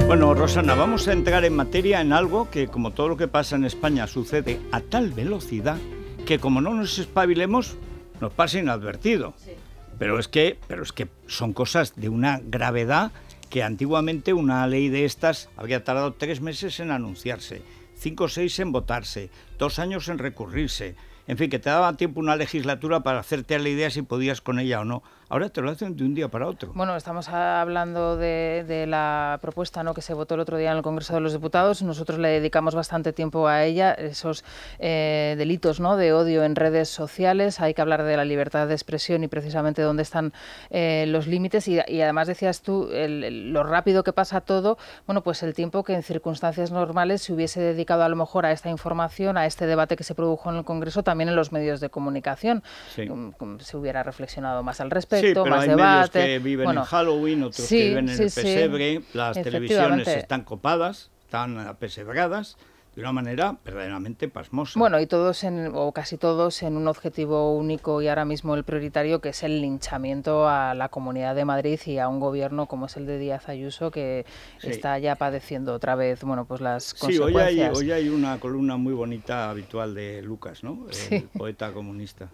Bueno, Rosana, vamos a entrar en materia en algo que, como todo lo que pasa en España, sucede a tal velocidad que, como no nos espabilemos, nos pasa inadvertido. Sí. Pero es que son cosas de una gravedad que antiguamente una ley de estas habría tardado 3 meses en anunciarse, 5 o 6 en votarse, 2 años en recurrirse. En fin, que te daba tiempo una legislatura para hacerte a la idea si podías con ella o no. Ahora te lo hacen de un día para otro. Bueno, estamos hablando de la propuesta, ¿no?, que se votó el otro día en el Congreso de los Diputados. Nosotros le dedicamos bastante tiempo a ella, esos delitos, ¿no?, de odio en redes sociales. Hay que hablar de la libertad de expresión y precisamente dónde están los límites. Y además decías tú, lo rápido que pasa todo, bueno, pues el tiempo que en circunstancias normales se hubiese dedicado a lo mejor a esta información, a este debate que se produjo en el Congreso, también en los medios de comunicación. Sí. Se hubiera reflexionado más al respecto. Sí, pero más hay debate. Medios que viven en Halloween, otros que viven en el pesebre, las televisiones están copadas, están apesebradas de una manera verdaderamente pasmosa. Bueno, y todos, o casi todos, en un objetivo único y ahora mismo el prioritario, que es el linchamiento a la Comunidad de Madrid y a un gobierno como es el de Díaz Ayuso, que está ya padeciendo otra vez, bueno, pues las consecuencias. Hoy hay una columna muy bonita habitual de Lucas, ¿no? El poeta comunista.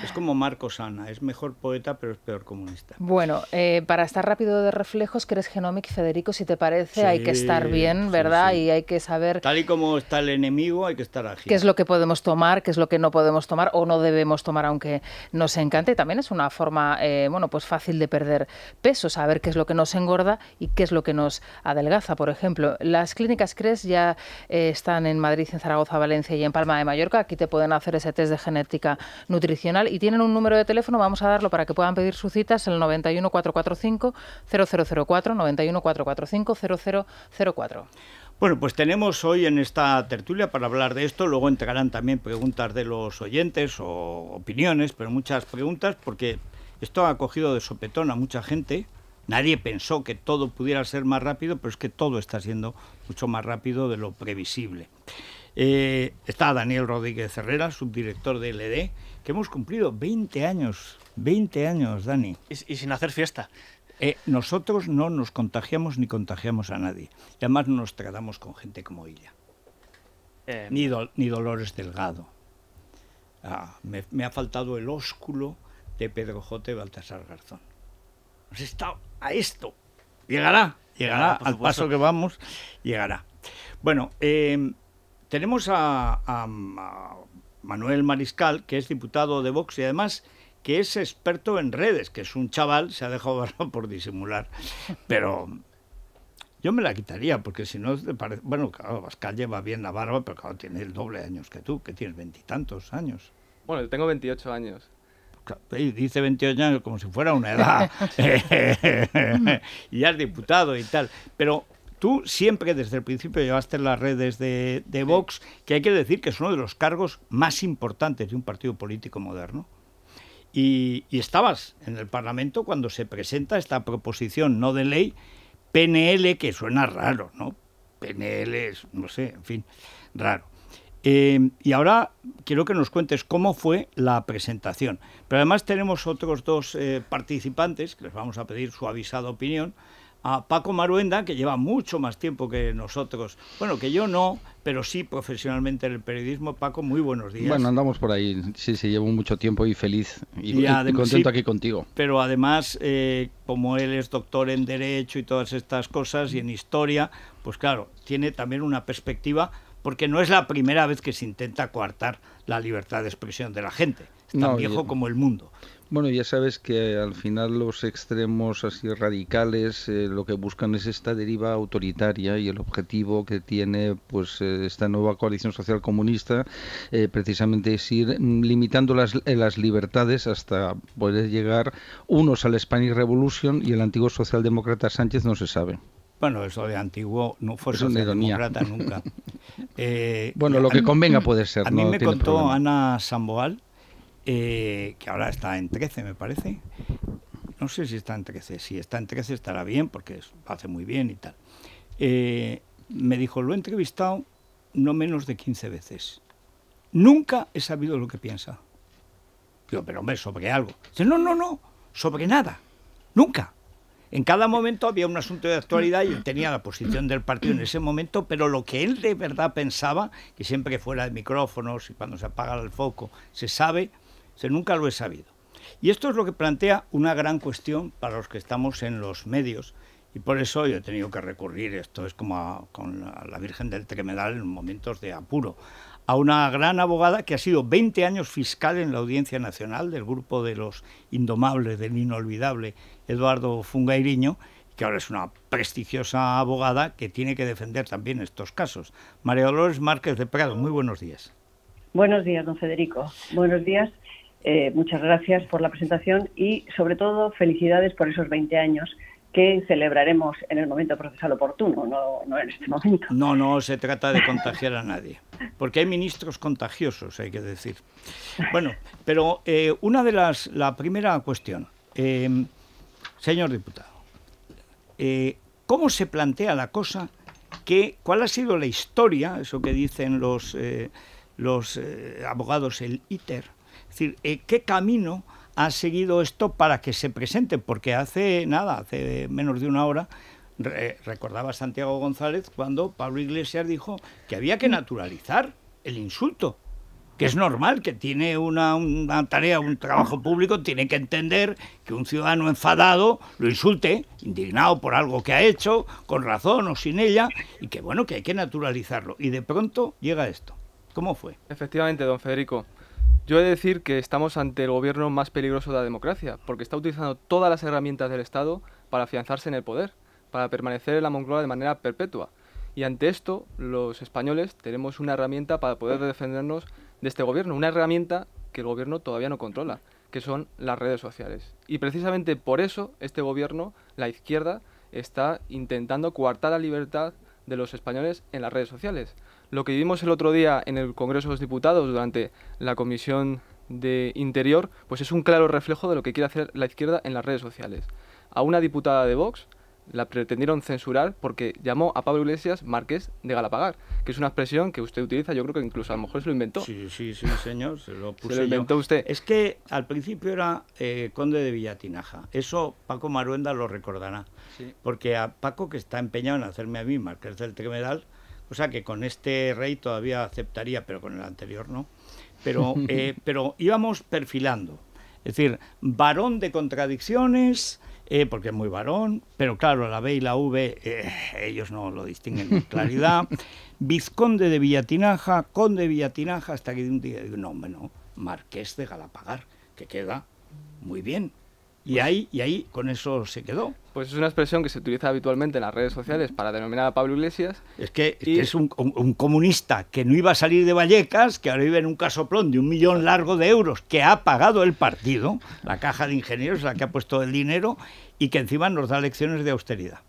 Es como Marcos Ana, es mejor poeta pero es peor comunista. Bueno, para estar rápido de reflejos, que eres Genomic, Federico, si te parece, hay que estar bien, ¿verdad? Y hay que saber... Tal y como está el enemigo, hay que estar ágil. ¿Qué es lo que podemos tomar, qué es lo que no podemos tomar o no debemos tomar, aunque nos encante? También es una forma, bueno, pues fácil de perder peso, saber qué es lo que nos engorda y qué es lo que nos adelgaza. Por ejemplo, las clínicas CRES ya están en Madrid, en Zaragoza, Valencia y en Palma de Mallorca. Aquí te pueden hacer ese test de genética nutricional y tienen un número de teléfono, vamos a darlo para que puedan pedir sus citas, el 91 445 0004, 91 445 0004. Bueno, pues tenemos hoy en esta tertulia para hablar de esto, luego entrarán también preguntas de los oyentes o opiniones, pero muchas preguntas, porque esto ha cogido de sopetón a mucha gente. Nadie pensó que todo pudiera ser más rápido, pero es que todo está siendo mucho más rápido de lo previsible. Está Daniel Rodríguez Herrera, subdirector de LD, que hemos cumplido 20 años, Dani. Y sin hacer fiesta. Nosotros no nos contagiamos ni contagiamos a nadie. Y además no nos tratamos con gente como ella. Ni Dolores Delgado. Me ha faltado el ósculo de Pedro J. Baltasar Garzón. Hemos estado a esto. Llegará al paso que vamos, llegará. Bueno, tenemos a Manuel Mariscal, que es diputado de Vox y además que es experto en redes, que es un chaval, se ha dejado barba por disimular, pero yo me la quitaría, porque si no, bueno, claro, Abascal lleva bien la barba, pero claro, tiene el doble de años que tú, que tienes 20 y tantos años. Bueno, tengo 28 años. Dice 28 años como si fuera una edad, y ya es diputado y tal, pero... Tú siempre, desde el principio, llevaste las redes de Vox, que hay que decir que es uno de los cargos más importantes de un partido político moderno. Y estabas en el Parlamento cuando se presenta esta proposición no de ley, PNL, que suena raro, ¿no? PNL es, no sé, en fin, raro. Y ahora quiero que nos cuentes cómo fue la presentación. Pero además tenemos otros dos participantes, que les vamos a pedir su avisada opinión. A Paco Maruenda, que lleva mucho más tiempo que nosotros. Bueno, que yo no, pero sí profesionalmente en el periodismo. Paco, muy buenos días. Bueno, andamos por ahí. Sí, llevo mucho tiempo y feliz y contento aquí contigo. Pero además, como él es doctor en Derecho y todas estas cosas y en Historia, pues claro, tiene también una perspectiva, porque no es la primera vez que se intenta coartar la libertad de expresión de la gente. Es tan viejo como el mundo. Bueno, ya sabes que al final los extremos así radicales lo que buscan es esta deriva autoritaria y el objetivo que tiene pues esta nueva coalición social comunista precisamente es ir limitando las libertades hasta poder llegar unos al Spanish Revolution y el antiguo socialdemócrata Sánchez no se sabe. Bueno, eso de antiguo no fue socialdemócrata nunca. Bueno, lo que convenga puede ser. A mí me contó Ana Samboal, que ahora está en 13, me parece. No sé si está en 13. Si está en 13 estará bien, porque lo hace muy bien y tal. Me dijo, lo he entrevistado no menos de 15 veces. Nunca he sabido lo que piensa. Digo, pero hombre, sobre algo. Dice, no, sobre nada. Nunca. En cada momento había un asunto de actualidad y él tenía la posición del partido en ese momento, pero lo que él de verdad pensaba, que siempre que fuera de micrófonos y cuando se apaga el foco se sabe, nunca lo he sabido. Y esto es lo que plantea una gran cuestión para los que estamos en los medios, y por eso yo he tenido que recurrir, esto es como con la Virgen del Tremedal en momentos de apuro, a una gran abogada que ha sido 20 años fiscal en la Audiencia Nacional del grupo de los indomables, del inolvidable Eduardo Fungairiño, que ahora es una prestigiosa abogada que tiene que defender también estos casos. María Dolores Márquez de Prado, muy buenos días. Buenos días, don Federico. Buenos días. Muchas gracias por la presentación y, sobre todo, felicidades por esos 20 años que celebraremos en el momento procesal oportuno, no en este momento. No se trata de contagiar a nadie, porque hay ministros contagiosos, hay que decir. Bueno, pero la primera cuestión, señor diputado, ¿cómo se plantea la cosa? ¿Cuál ha sido la historia, eso que dicen los abogados, el ITER? Es decir, ¿qué camino ha seguido esto para que se presente? Porque hace menos de una hora, recordaba Santiago González cuando Pablo Iglesias dijo que había que naturalizar el insulto, que es normal, que tiene una tarea, un trabajo público, tiene que entender que un ciudadano enfadado lo insulte, indignado por algo que ha hecho, con razón o sin ella, y que bueno, que hay que naturalizarlo. Y de pronto llega esto. ¿Cómo fue? Efectivamente, don Federico. Yo he de decir que estamos ante el gobierno más peligroso de la democracia, porque está utilizando todas las herramientas del Estado para afianzarse en el poder, para permanecer en la Moncloa de manera perpetua. Y ante esto, los españoles tenemos una herramienta para poder defendernos de este gobierno, una herramienta que el gobierno todavía no controla, que son las redes sociales. Y precisamente por eso este gobierno, la izquierda, está intentando coartar la libertad de los españoles en las redes sociales. Lo que vivimos el otro día en el Congreso de los Diputados durante la Comisión de Interior, pues es un claro reflejo de lo que quiere hacer la izquierda en las redes sociales. A una diputada de Vox la pretendieron censurar porque llamó a Pablo Iglesias Marqués de Galapagar, que es una expresión que usted utiliza, yo creo que incluso a lo mejor se lo inventó. Sí, señor, se lo puse se lo inventó yo. Usted. Es que al principio era conde de Villatinaja, eso Paco Maruenda lo recordará, sí. Porque a Paco, que está empeñado en hacerme a mí Marqués del Tremedal, o sea que con este rey todavía aceptaría, pero con el anterior no. Pero íbamos perfilando. Es decir, varón de contradicciones, porque es muy varón, pero claro, la B y la V, ellos no lo distinguen con claridad. Vizconde de Villatinaja, conde de Villatinaja, hasta que un día digo, no, Marqués de Galapagar, que queda muy bien. Y ahí con eso se quedó. Pues es una expresión que se utiliza habitualmente en las redes sociales para denominar a Pablo Iglesias. Es que es un comunista que no iba a salir de Vallecas, que ahora vive en un casoplón de 1 millón largo de euros, que ha pagado el partido, la caja de ingenieros, la que ha puesto el dinero, y que encima nos da lecciones de austeridad.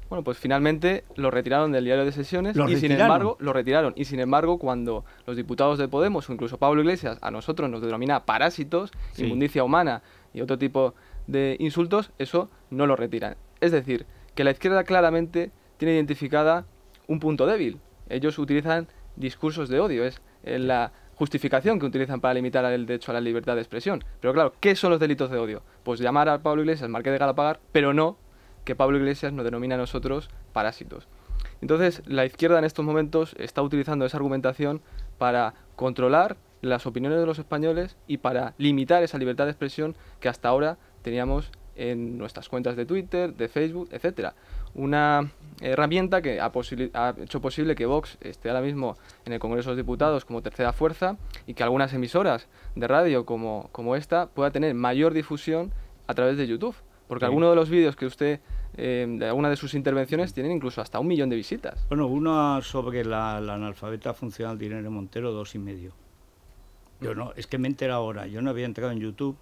Bueno, pues finalmente lo retiraron del diario de sesiones y sin embargo lo retiraron. Y sin embargo, cuando los diputados de Podemos o incluso Pablo Iglesias a nosotros nos denomina parásitos, sí, inmundicia humana y otro tipo de insultos, eso no lo retiran. Es decir, que la izquierda claramente tiene identificada un punto débil. Ellos utilizan discursos de odio, es la justificación que utilizan para limitar el derecho a la libertad de expresión. Pero claro, ¿qué son los delitos de odio? Pues llamar a Pablo Iglesias Marqués de Galapagar, pero no que Pablo Iglesias nos denomina a nosotros parásitos. Entonces, la izquierda en estos momentos está utilizando esa argumentación para controlar las opiniones de los españoles y para limitar esa libertad de expresión que hasta ahora teníamos en nuestras cuentas de Twitter, de Facebook, etcétera. Una herramienta que ha hecho posible que Vox esté ahora mismo en el Congreso de los Diputados como tercera fuerza y que algunas emisoras de radio como esta pueda tener mayor difusión a través de YouTube. Porque algunos de los vídeos que usted, de alguna de sus intervenciones, tienen incluso hasta 1 millón de visitas. Bueno, una sobre la analfabeta funcional de Irene Montero, 2,5. Yo no, es que me he enterado ahora, yo no había entrado en YouTube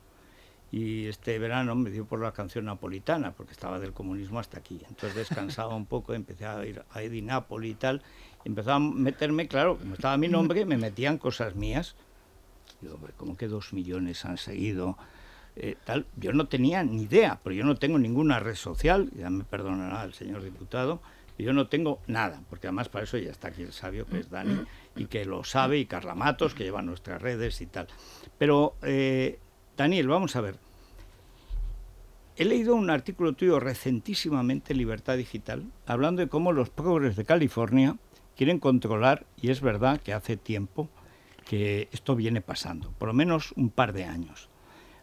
y este verano me dio por la canción napolitana, porque estaba del comunismo hasta aquí. Entonces descansaba un poco, empecé a ir a Eddie Napoli y tal, y empezaba a meterme, claro, como estaba mi nombre, me metían cosas mías. Digo, ¿cómo que 2 millones han seguido? Tal, yo no tenía ni idea, pero yo no tengo ninguna red social, ya me perdonará el señor diputado, yo no tengo nada, porque además para eso ya está aquí el sabio, que es Dani, y que lo sabe, y Carla Matos, que lleva nuestras redes y tal. Pero, Daniel, vamos a ver. he leído un artículo tuyo recentísimamente en Libertad Digital, hablando de cómo los progres de California quieren controlar, y es verdad que hace tiempo que esto viene pasando, por lo menos un par de años.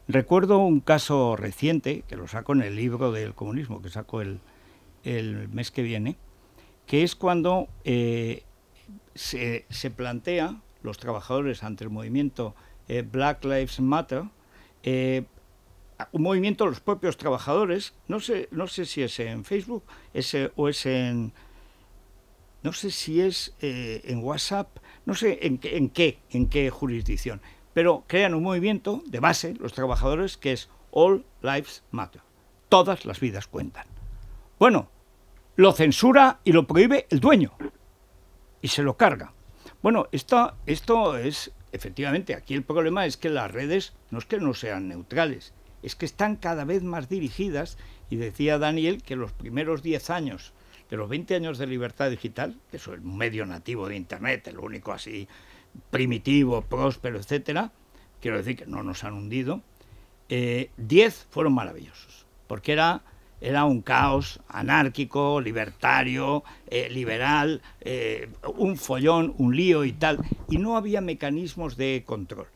Recuerdo un caso reciente, que lo saco en el libro del comunismo, que saco el mes que viene, que es cuando se plantea los trabajadores ante el movimiento Black Lives Matter, un movimiento de los propios trabajadores, no sé si es en Facebook o es en... No sé si es en WhatsApp, no sé en qué jurisdicción, pero crean un movimiento de base, los trabajadores, que es All Lives Matter. Todas las vidas cuentan. Bueno, lo censura y lo prohíbe el dueño y se lo carga. Bueno, esto es, efectivamente, aquí el problema es que las redes no es que no sean neutrales, es que están cada vez más dirigidas, y decía Daniel que los primeros 10 años de los 20 años de libertad digital, que es un medio nativo de Internet, el único así primitivo, próspero, etcétera, quiero decir que no nos han hundido, 10 fueron maravillosos, porque era un caos anárquico, libertario, liberal, un follón, un lío y tal, y no había mecanismos de control.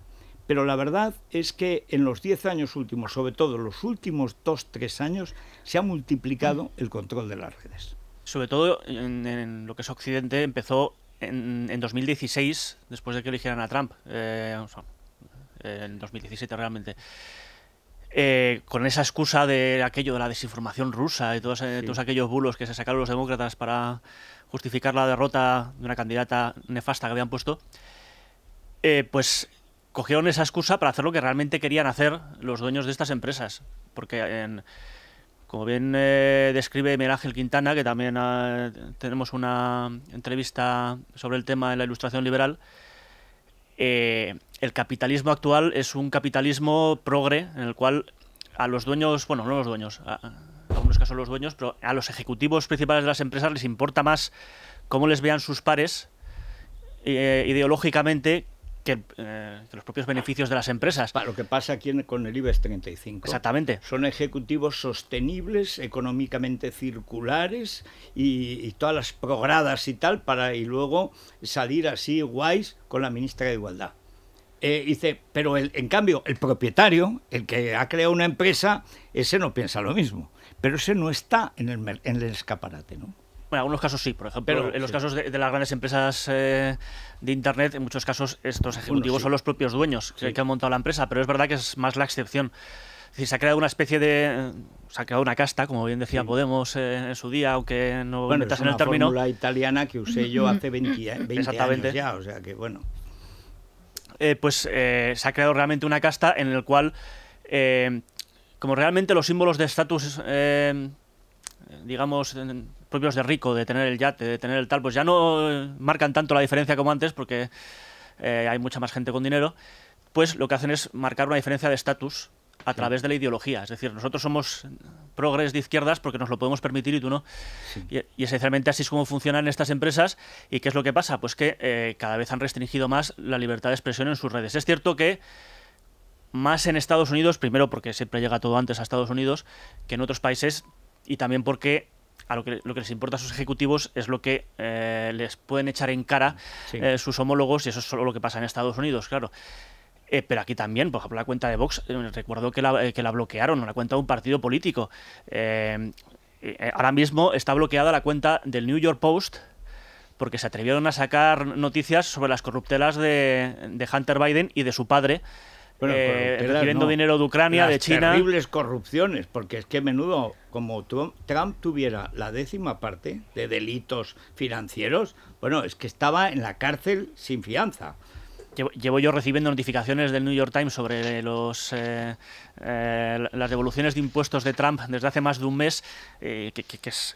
Pero la verdad es que en los 10 años últimos, sobre todo los últimos 2-3 años, se ha multiplicado el control de las redes. Sobre todo en lo que es Occidente, empezó en 2016, después de que eligieran a Trump, en 2017 realmente, con esa excusa de aquello de la desinformación rusa y todos aquellos bulos que se sacaron los demócratas para justificar la derrota de una candidata nefasta que habían puesto, pues cogieron esa excusa para hacer lo que realmente querían hacer los dueños de estas empresas, porque como bien describe Miguel Ángel Quintana, que también tenemos una entrevista sobre el tema en la Ilustración Liberal, el capitalismo actual es un capitalismo progre en el cual a los dueños, bueno, no los dueños, en algunos casos los dueños, pero a los ejecutivos principales de las empresas les importa más cómo les vean sus pares ideológicamente que los propios beneficios de las empresas. Lo que pasa aquí con el IBEX 35. Exactamente. Son ejecutivos sostenibles, económicamente circulares y todas las progradas y tal, y luego salir así guays con la ministra de Igualdad. Dice, pero en cambio el propietario, el que ha creado una empresa, ese no piensa lo mismo. Pero ese no está en el escaparate, ¿no? Bueno, en algunos casos sí, por ejemplo, pero en los casos de las grandes empresas de Internet, en muchos casos estos ejecutivos son los propios dueños que han montado la empresa, pero es verdad que es más la excepción. Es decir, se ha creado una especie de... se ha creado una casta, como bien decía Podemos en su día, aunque no metas en el término. Es una fórmula italiana que usé yo hace 20 años ya, o sea que bueno. Se ha creado realmente una casta en el cual, como realmente los símbolos de estatus, digamos, propios de rico, de tener el yate, de tener el tal, pues ya no marcan tanto la diferencia como antes, porque hay mucha más gente con dinero, pues lo que hacen es marcar una diferencia de estatus a través de la ideología. Es decir, nosotros somos progres de izquierdas porque nos lo podemos permitir y tú no. Sí. Y esencialmente así es como funcionan estas empresas. ¿Y qué es lo que pasa? Pues que cada vez han restringido más la libertad de expresión en sus redes. Es cierto que más en Estados Unidos, primero porque siempre llega todo antes a Estados Unidos, que en otros países, y también porque lo que les importa a sus ejecutivos es lo que les pueden echar en cara sus homólogos, y eso es solo lo que pasa en Estados Unidos, claro. Pero aquí también, por ejemplo, la cuenta de Vox, recuerdo que la bloquearon, la cuenta de un partido político. Ahora mismo está bloqueada la cuenta del New York Post porque se atrevieron a sacar noticias sobre las corruptelas de Hunter Biden y de su padre, recibiendo dinero de Ucrania, de China. Terribles corrupciones, porque es que menudo, como Trump tuviera la 10ª parte de delitos financieros, bueno, es que estaba en la cárcel sin fianza. Llevo yo recibiendo notificaciones del New York Times sobre las devoluciones de impuestos de Trump desde hace más de un mes, que es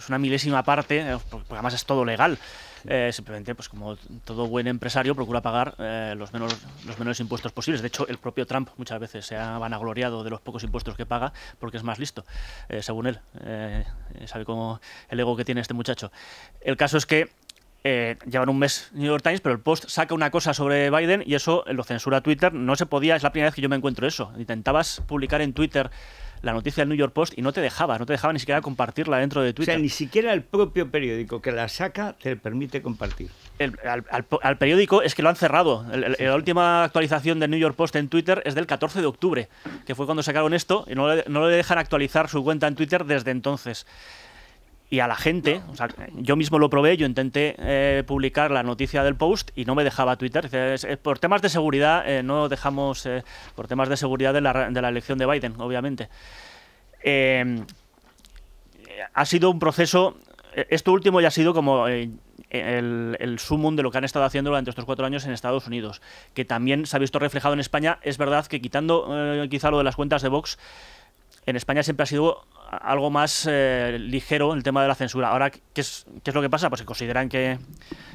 una milésima parte, porque además es todo legal. Simplemente, pues como todo buen empresario, procura pagar los menores impuestos posibles. De hecho, el propio Trump muchas veces se ha vanagloriado de los pocos impuestos que paga porque es más listo, según él. Sabe cómo el ego que tiene este muchacho. El caso es que llevan un mes New York Times, pero el Post saca una cosa sobre Biden y eso lo censura Twitter. No se podía, es la primera vez que yo me encuentro eso. Intentabas publicar en Twitter la noticia del New York Post y no te dejaba ni siquiera compartirla dentro de Twitter. O sea, ni siquiera el propio periódico que la saca te permite compartir. Al periódico es que lo han cerrado. La última actualización del New York Post en Twitter es del 14 de octubre, que fue cuando sacaron esto, y no le dejan actualizar su cuenta en Twitter desde entonces. Y a la gente, o sea, yo mismo lo probé, yo intenté publicar la noticia del Post y no me dejaba Twitter. Por temas de seguridad, no dejamos, por temas de seguridad de la elección de Biden, obviamente. Ha sido un proceso, esto último ya ha sido como el sumum de lo que han estado haciendo durante estos 4 años en Estados Unidos, que también se ha visto reflejado en España. Es verdad que quitando quizá lo de las cuentas de Vox, en España siempre ha sido algo más ligero el tema de la censura. Ahora, ¿qué es lo que pasa? Pues que consideran que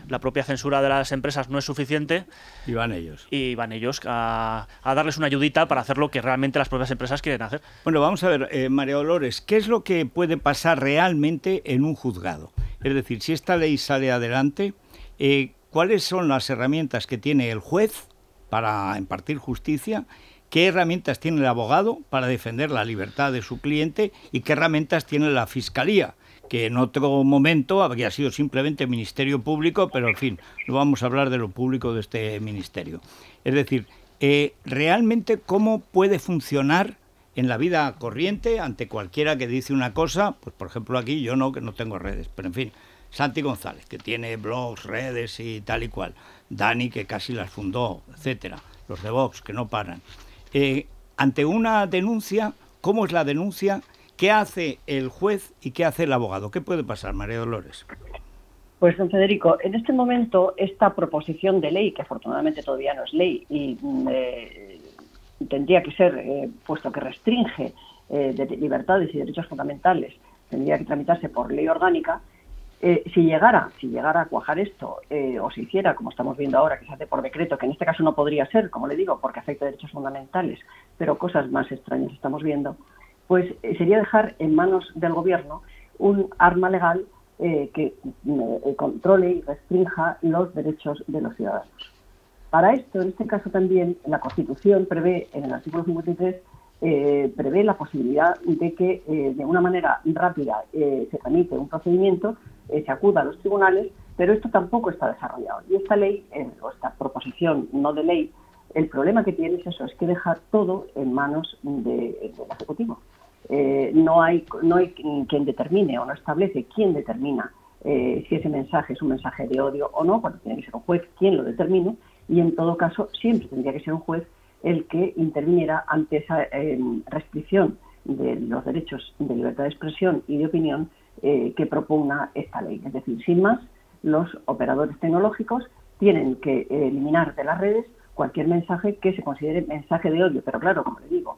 la propia censura de las empresas no es suficiente. Y van ellos. Y van ellos a darles una ayudita para hacer lo que realmente las propias empresas quieren hacer. Bueno, vamos a ver, María Dolores, ¿qué es lo que puede pasar realmente en un juzgado? Es decir, si esta ley sale adelante, ¿cuáles son las herramientas que tiene el juez para impartir justicia? ¿Qué herramientas tiene el abogado para defender la libertad de su cliente? ¿Y qué herramientas tiene la Fiscalía? Que en otro momento habría sido simplemente Ministerio Público, pero en fin, no vamos a hablar de lo público de este ministerio. Es decir, realmente cómo puede funcionar en la vida corriente ante cualquiera que dice una cosa, pues por ejemplo aquí yo que no tengo redes, pero en fin, Santi González, que tiene blogs, redes y tal y cual, Dani, que casi las fundó, etcétera, los de Vox, que no paran. Ante una denuncia, ¿cómo es la denuncia? ¿Qué hace el juez y qué hace el abogado? ¿Qué puede pasar, María Dolores? Pues, don Federico, en este momento esta proposición de ley, que afortunadamente todavía no es ley y tendría que ser, puesto que restringe de libertades y derechos fundamentales, tendría que tramitarse por ley orgánica. Si llegara a cuajar esto, o se hiciera, como estamos viendo ahora, que se hace por decreto, que en este caso no podría ser, como le digo, porque afecta a derechos fundamentales, pero cosas más extrañas estamos viendo, pues sería dejar en manos del gobierno un arma legal que controle y restrinja los derechos de los ciudadanos. Para esto, en este caso también, la Constitución prevé, en el artículo 53, prevé la posibilidad de que de una manera rápida se tramite un procedimiento, se acuda a los tribunales, pero esto tampoco está desarrollado. Y esta ley, o esta proposición no de ley, el problema que tiene es eso, es que deja todo en manos del Ejecutivo. No hay quien determine o no establece quién determina si ese mensaje es un mensaje de odio o no, cuando tiene que ser un juez quien lo determine, y en todo caso siempre tendría que ser un juez el que interviniera ante esa restricción de los derechos de libertad de expresión y de opinión que propugna esta ley. Es decir, sin más, los operadores tecnológicos tienen que eliminar de las redes cualquier mensaje que se considere mensaje de odio. Pero claro, como le digo,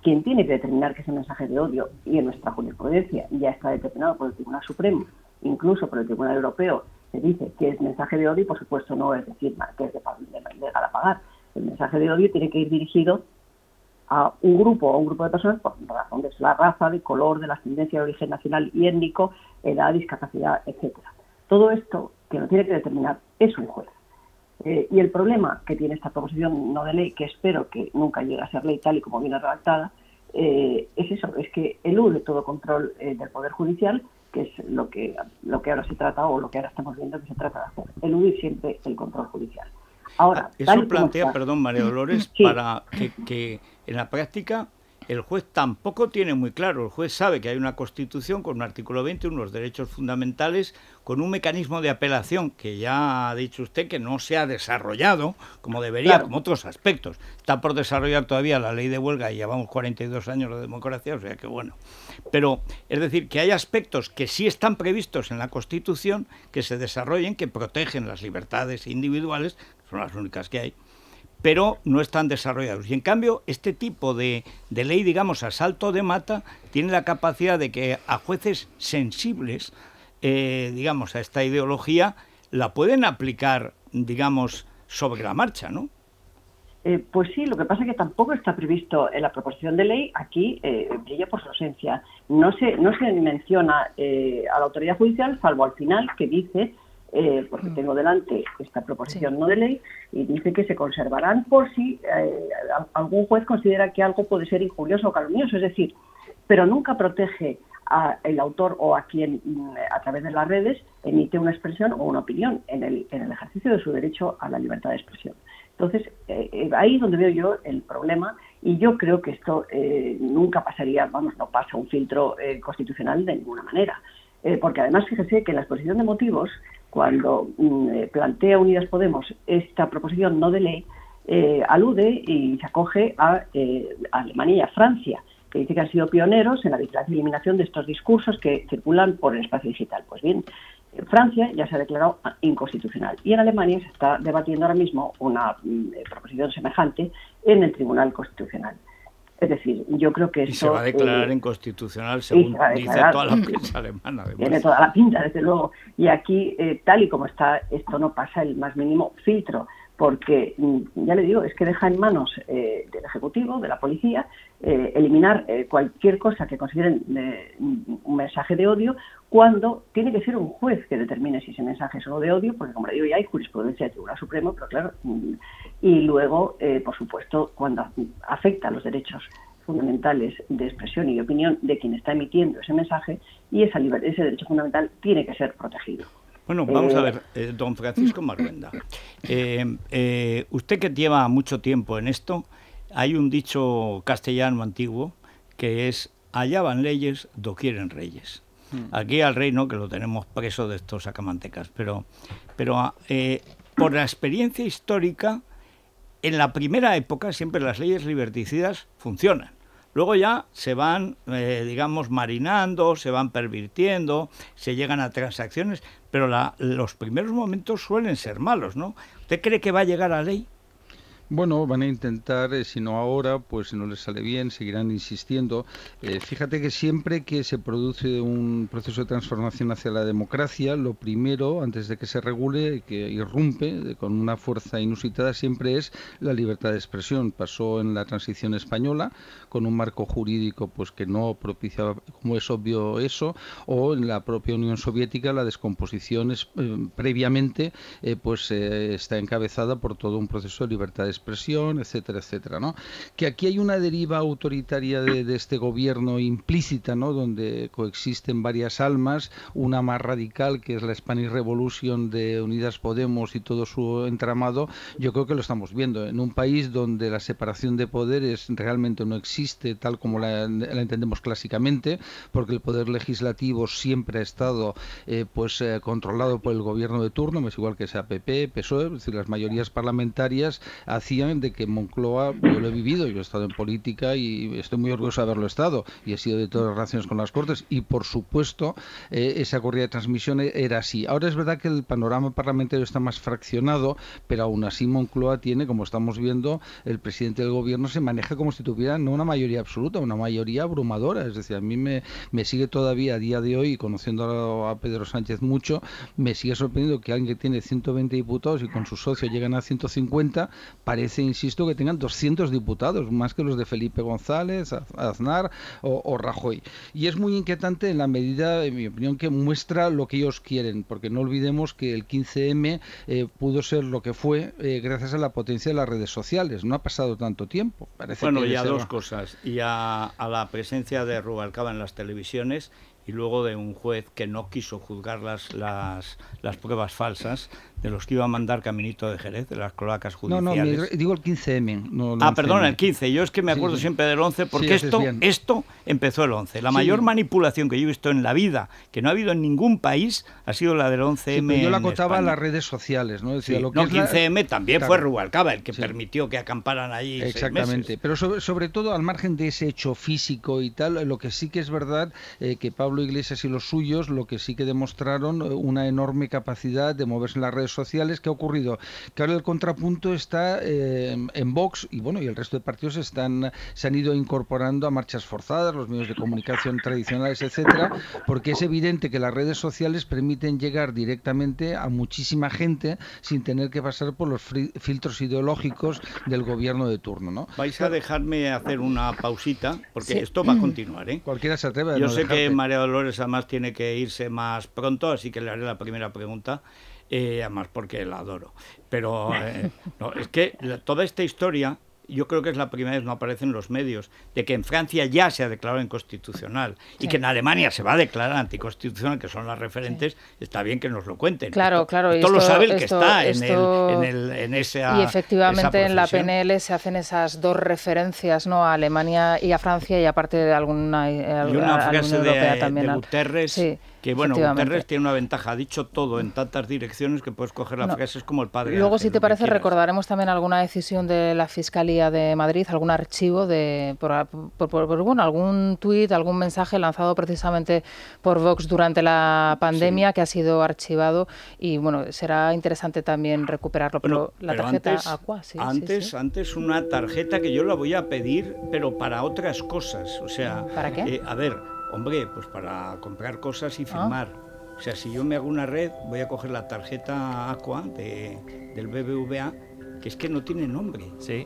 quien tiene que determinar que ese mensaje de odio, y en nuestra jurisprudencia ya está determinado por el Tribunal Supremo, incluso por el Tribunal Europeo, se dice que es mensaje de odio y por supuesto no es decir que es legal a pagar. El mensaje de odio tiene que ir dirigido a un grupo de personas por razón de la raza, de color, de la ascendencia de origen nacional y étnico, edad, discapacidad, etcétera. Todo esto que lo tiene que determinar es un juez. Y el problema que tiene esta proposición no de ley, que espero que nunca llegue a ser ley tal y como viene redactada, es eso, es que elude todo control del Poder Judicial, que es lo que ahora se trata, o lo que ahora estamos viendo que se trata de hacer, eludir siempre el control judicial. Ahora, eso plantea, perdón, María Dolores, sí, para que en la práctica el juez tampoco tiene muy claro. El juez sabe que hay una Constitución con un artículo 20, unos derechos fundamentales, con un mecanismo de apelación que ya ha dicho usted que no se ha desarrollado como debería, claro, como otros aspectos. Está por desarrollar todavía la ley de huelga y llevamos 42 años de democracia, o sea que bueno. Pero es decir, que hay aspectos que sí están previstos en la Constitución que se desarrollen, que protegen las libertades individuales, son las únicas que hay, pero no están desarrollados. Y en cambio, este tipo de ley, digamos, a salto de mata, tiene la capacidad de que a jueces sensibles, digamos, a esta ideología, la pueden aplicar, digamos, sobre la marcha, ¿no? Pues sí, lo que pasa es que tampoco está previsto en la proposición de ley. Aquí brilla por su ausencia. No se menciona a la autoridad judicial, salvo al final, que dice, porque tengo delante esta proposición no de ley, y dice que se conservarán por si algún juez considera que algo puede ser injurioso o calumnioso. Es decir, pero nunca protege al autor o a quien a través de las redes emite una expresión o una opinión en el ejercicio de su derecho a la libertad de expresión. Entonces, ahí es donde veo yo el problema, y yo creo que esto nunca pasaría, no pasa un filtro constitucional de ninguna manera. Porque además, fíjese que en la exposición de motivos, cuando plantea Unidas Podemos esta proposición no de ley, alude y se acoge a Alemania y a Francia, que dice que han sido pioneros en la vigilancia y eliminación de estos discursos que circulan por el espacio digital. Pues bien, Francia ya se ha declarado inconstitucional y en Alemania se está debatiendo ahora mismo una proposición semejante en el Tribunal Constitucional. Es decir, yo creo que esto... Y se va a declarar inconstitucional, según dice toda la prensa alemana. Además. Tiene toda la pinta, desde luego. Y aquí, tal y como está, esto no pasa el más mínimo filtro, porque, ya le digo, es que deja en manos del Ejecutivo, de la Policía, eliminar cualquier cosa que consideren un mensaje de odio, cuando tiene que ser un juez que determine si ese mensaje es solo de odio, porque, como le digo, ya hay jurisprudencia del Tribunal Supremo, pero claro, y luego, por supuesto, cuando afecta a los derechos fundamentales de expresión y de opinión de quien está emitiendo ese mensaje, y ese derecho fundamental tiene que ser protegido. Bueno, vamos a ver, don Francisco Marhuenda. Usted que lleva mucho tiempo en esto, hay un dicho castellano antiguo que es: allá van leyes, do quieren reyes. Aquí al rey no, que lo tenemos preso de estos sacamantecas, pero por la experiencia histórica, en la primera época siempre las leyes liberticidas funcionan. Luego ya se van, digamos, marinando, se van pervirtiendo, se llegan a transacciones, pero los primeros momentos suelen ser malos, ¿no? ¿Usted cree que va a llegar a ley? Bueno, van a intentar, si no ahora, pues si no les sale bien, seguirán insistiendo. Fíjate que siempre que se produce un proceso de transformación hacia la democracia, lo primero, antes de que se regule, que irrumpe con una fuerza inusitada, siempre es la libertad de expresión. Pasó en la transición española, con un marco jurídico pues que no propiciaba, como es obvio, eso, o en la propia Unión Soviética, la descomposición previamente está encabezada por todo un proceso de libertad de expresión, etcétera, etcétera, ¿no? Que aquí hay una deriva autoritaria de este gobierno implícita, ¿no? Donde coexisten varias almas, una más radical, que es la Spanish Revolution de Unidas Podemos y todo su entramado. Yo creo que lo estamos viendo en un país donde la separación de poderes realmente no existe tal como la entendemos clásicamente, porque el poder legislativo siempre ha estado controlado por el gobierno de turno, es igual que sea PP, PSOE, es decir, las mayorías parlamentarias hacían de que Moncloa, yo lo he vivido, yo he estado en política y estoy muy orgulloso de haberlo estado, y he sido de todas las relaciones con las Cortes, y por supuesto esa corrida de transmisión era así. Ahora es verdad que el panorama parlamentario está más fraccionado, pero aún así Moncloa tiene, como estamos viendo, el presidente del gobierno se maneja como si tuviera no una mayoría absoluta, una mayoría abrumadora. Es decir, a mí me sigue todavía a día de hoy, conociendo a Pedro Sánchez mucho, me sigue sorprendiendo que alguien que tiene 120 diputados y con sus socios llegan a 150, parece, insisto, que tengan 200 diputados, más que los de Felipe González, Aznar o Rajoy. Y es muy inquietante en la medida, en mi opinión, que muestra lo que ellos quieren, porque no olvidemos que el 15M pudo ser lo que fue gracias a la potencia de las redes sociales. No ha pasado tanto tiempo. Parece bueno, que y a dos cosas. Y a la presencia de Rubalcaba en las televisiones, y luego de un juez que no quiso juzgar las pruebas falsas de los que iba a mandar Caminito de Jerez, de las cloacas judiciales. No, digo el 15M. No perdón, el 15. Yo es que me acuerdo siempre del 11, porque esto empezó el 11. La mayor manipulación que yo he visto en la vida, que no ha habido en ningún país, ha sido la del 11M. Sí, yo la acotaba a las redes sociales, ¿no? Decía, lo que el 15M también fue Rubalcaba el que permitió que acamparan allí. Exactamente. 6 meses. Pero sobre todo, al margen de ese hecho físico y tal, lo que sí que es verdad, que Pablo Iglesias y los suyos, lo que sí que demostraron una enorme capacidad de moverse en las redes sociales. ¿Qué ha ocurrido? Que ahora el contrapunto está en Vox y el resto de partidos se han ido incorporando a marchas forzadas, los medios de comunicación tradicionales, etcétera, porque es evidente que las redes sociales permiten llegar directamente a muchísima gente sin tener que pasar por los filtros ideológicos del gobierno de turno, ¿no? Vais a dejarme hacer una pausita, porque esto va a continuar, ¿eh? Cualquiera se atreve a Yo sé que María Dolores además tiene que irse más pronto, así que le haré la primera pregunta. Además porque la adoro, pero no, es que toda esta historia yo creo que es la primera vez, no aparece en los medios, de que en Francia ya se ha declarado inconstitucional y que en Alemania se va a declarar anticonstitucional, que son las referentes, está bien que nos lo cuenten. Claro. Esto lo sabe el que está en esa. Y efectivamente en la PNL se hacen esas dos referencias, ¿no? A Alemania y a Francia, y aparte de alguna y una frase europea también. De Guterres, sí. Que bueno, Guterres tiene una ventaja, ha dicho todo en tantas direcciones que puedes coger las frases como el padre. Luego, Ángel, si te parece, recordaremos también alguna decisión de la Fiscalía de Madrid, algún archivo por algún tuit, algún mensaje lanzado precisamente por Vox durante la pandemia, que ha sido archivado, y bueno, será interesante también recuperarlo. Pero la tarjeta Aqua, antes una tarjeta que yo la voy a pedir, pero para otras cosas, o sea, ¿para qué? A ver, hombre, pues para comprar cosas y firmar. O sea, si yo me hago una red, voy a coger la tarjeta Aqua del BBVA, que es que no tiene nombre. Sí.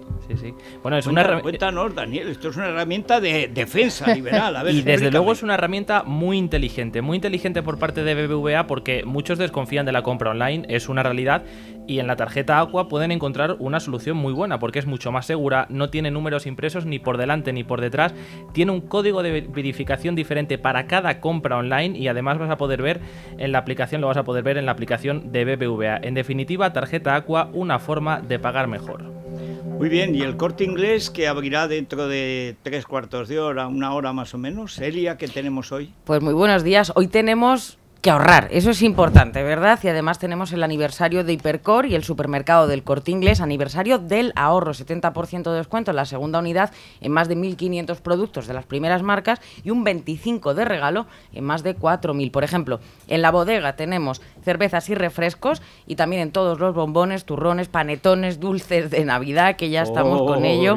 Bueno, es una Cuéntanos, Daniel, esto es una herramienta de defensa liberal. A ver, y desde luego es una herramienta muy inteligente por parte de BBVA, porque muchos desconfían de la compra online, es una realidad, y en la tarjeta Aqua pueden encontrar una solución muy buena, porque es mucho más segura, no tiene números impresos ni por delante ni por detrás, tiene un código de verificación diferente para cada compra online, y además lo vas a poder ver en la aplicación de BBVA. En definitiva, tarjeta Aqua, una forma de pagar mejor. Muy bien, ¿y el Corte Inglés, que abrirá dentro de 3/4 de hora, 1 hora más o menos? Elia, ¿qué tenemos hoy? Pues muy buenos días. Hoy tenemos que ahorrar, eso es importante, ¿verdad? Y además tenemos el aniversario de Hipercor y el supermercado del Corte Inglés, aniversario del ahorro, 70% de descuento en la segunda unidad en más de 1.500 productos de las primeras marcas y un 25% de regalo en más de 4.000. Por ejemplo, en la bodega tenemos cervezas y refrescos, y también en todos los bombones, turrones, panetones, dulces de Navidad, que ya estamos con ello.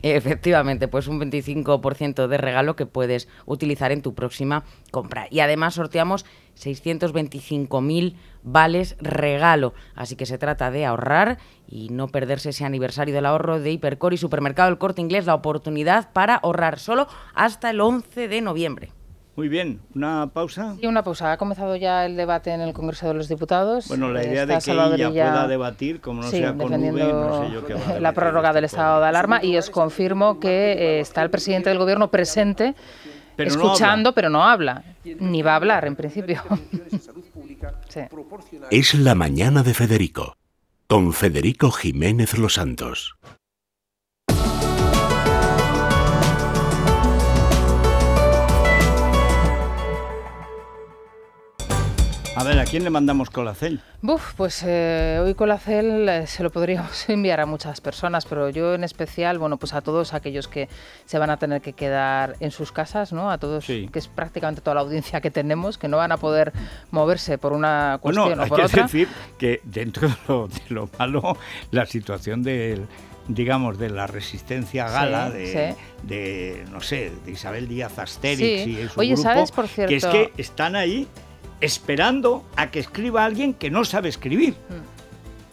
Efectivamente, pues un 25% de regalo que puedes utilizar en tu próxima compra. Y además sorteamos 625.000 vales regalo, así que se trata de ahorrar y no perderse ese aniversario del ahorro de Hipercor y Supermercado del Corte Inglés, la oportunidad para ahorrar solo hasta el 11 de noviembre. Muy bien, ¿una pausa? Sí, una pausa. Ha comenzado ya el debate en el Congreso de los Diputados. Bueno, la idea de que ella pueda debatir, como no sea con V, no sé yo qué va a la prórroga del estado de alarma, y os confirmo que está el presidente del Gobierno presente, escuchando, pero no habla, ni va a hablar en principio. Sí. Es la mañana de Federico, con Federico Jiménez Los Santos. A ver, ¿a quién le mandamos Colacel? Pues hoy Colacel se lo podríamos enviar a muchas personas, pero yo en especial, bueno, pues a todos aquellos que se van a tener que quedar en sus casas, ¿no? A todos, que es prácticamente toda la audiencia que tenemos, que no van a poder moverse por una cuestión o por otra. Hay que decir que dentro de lo malo, la situación digamos, de la resistencia gala, de no sé, de Isabel Díaz Astérix y su grupo, ¿sabes, por cierto? Que es que están ahí esperando a que escriba alguien que no sabe escribir.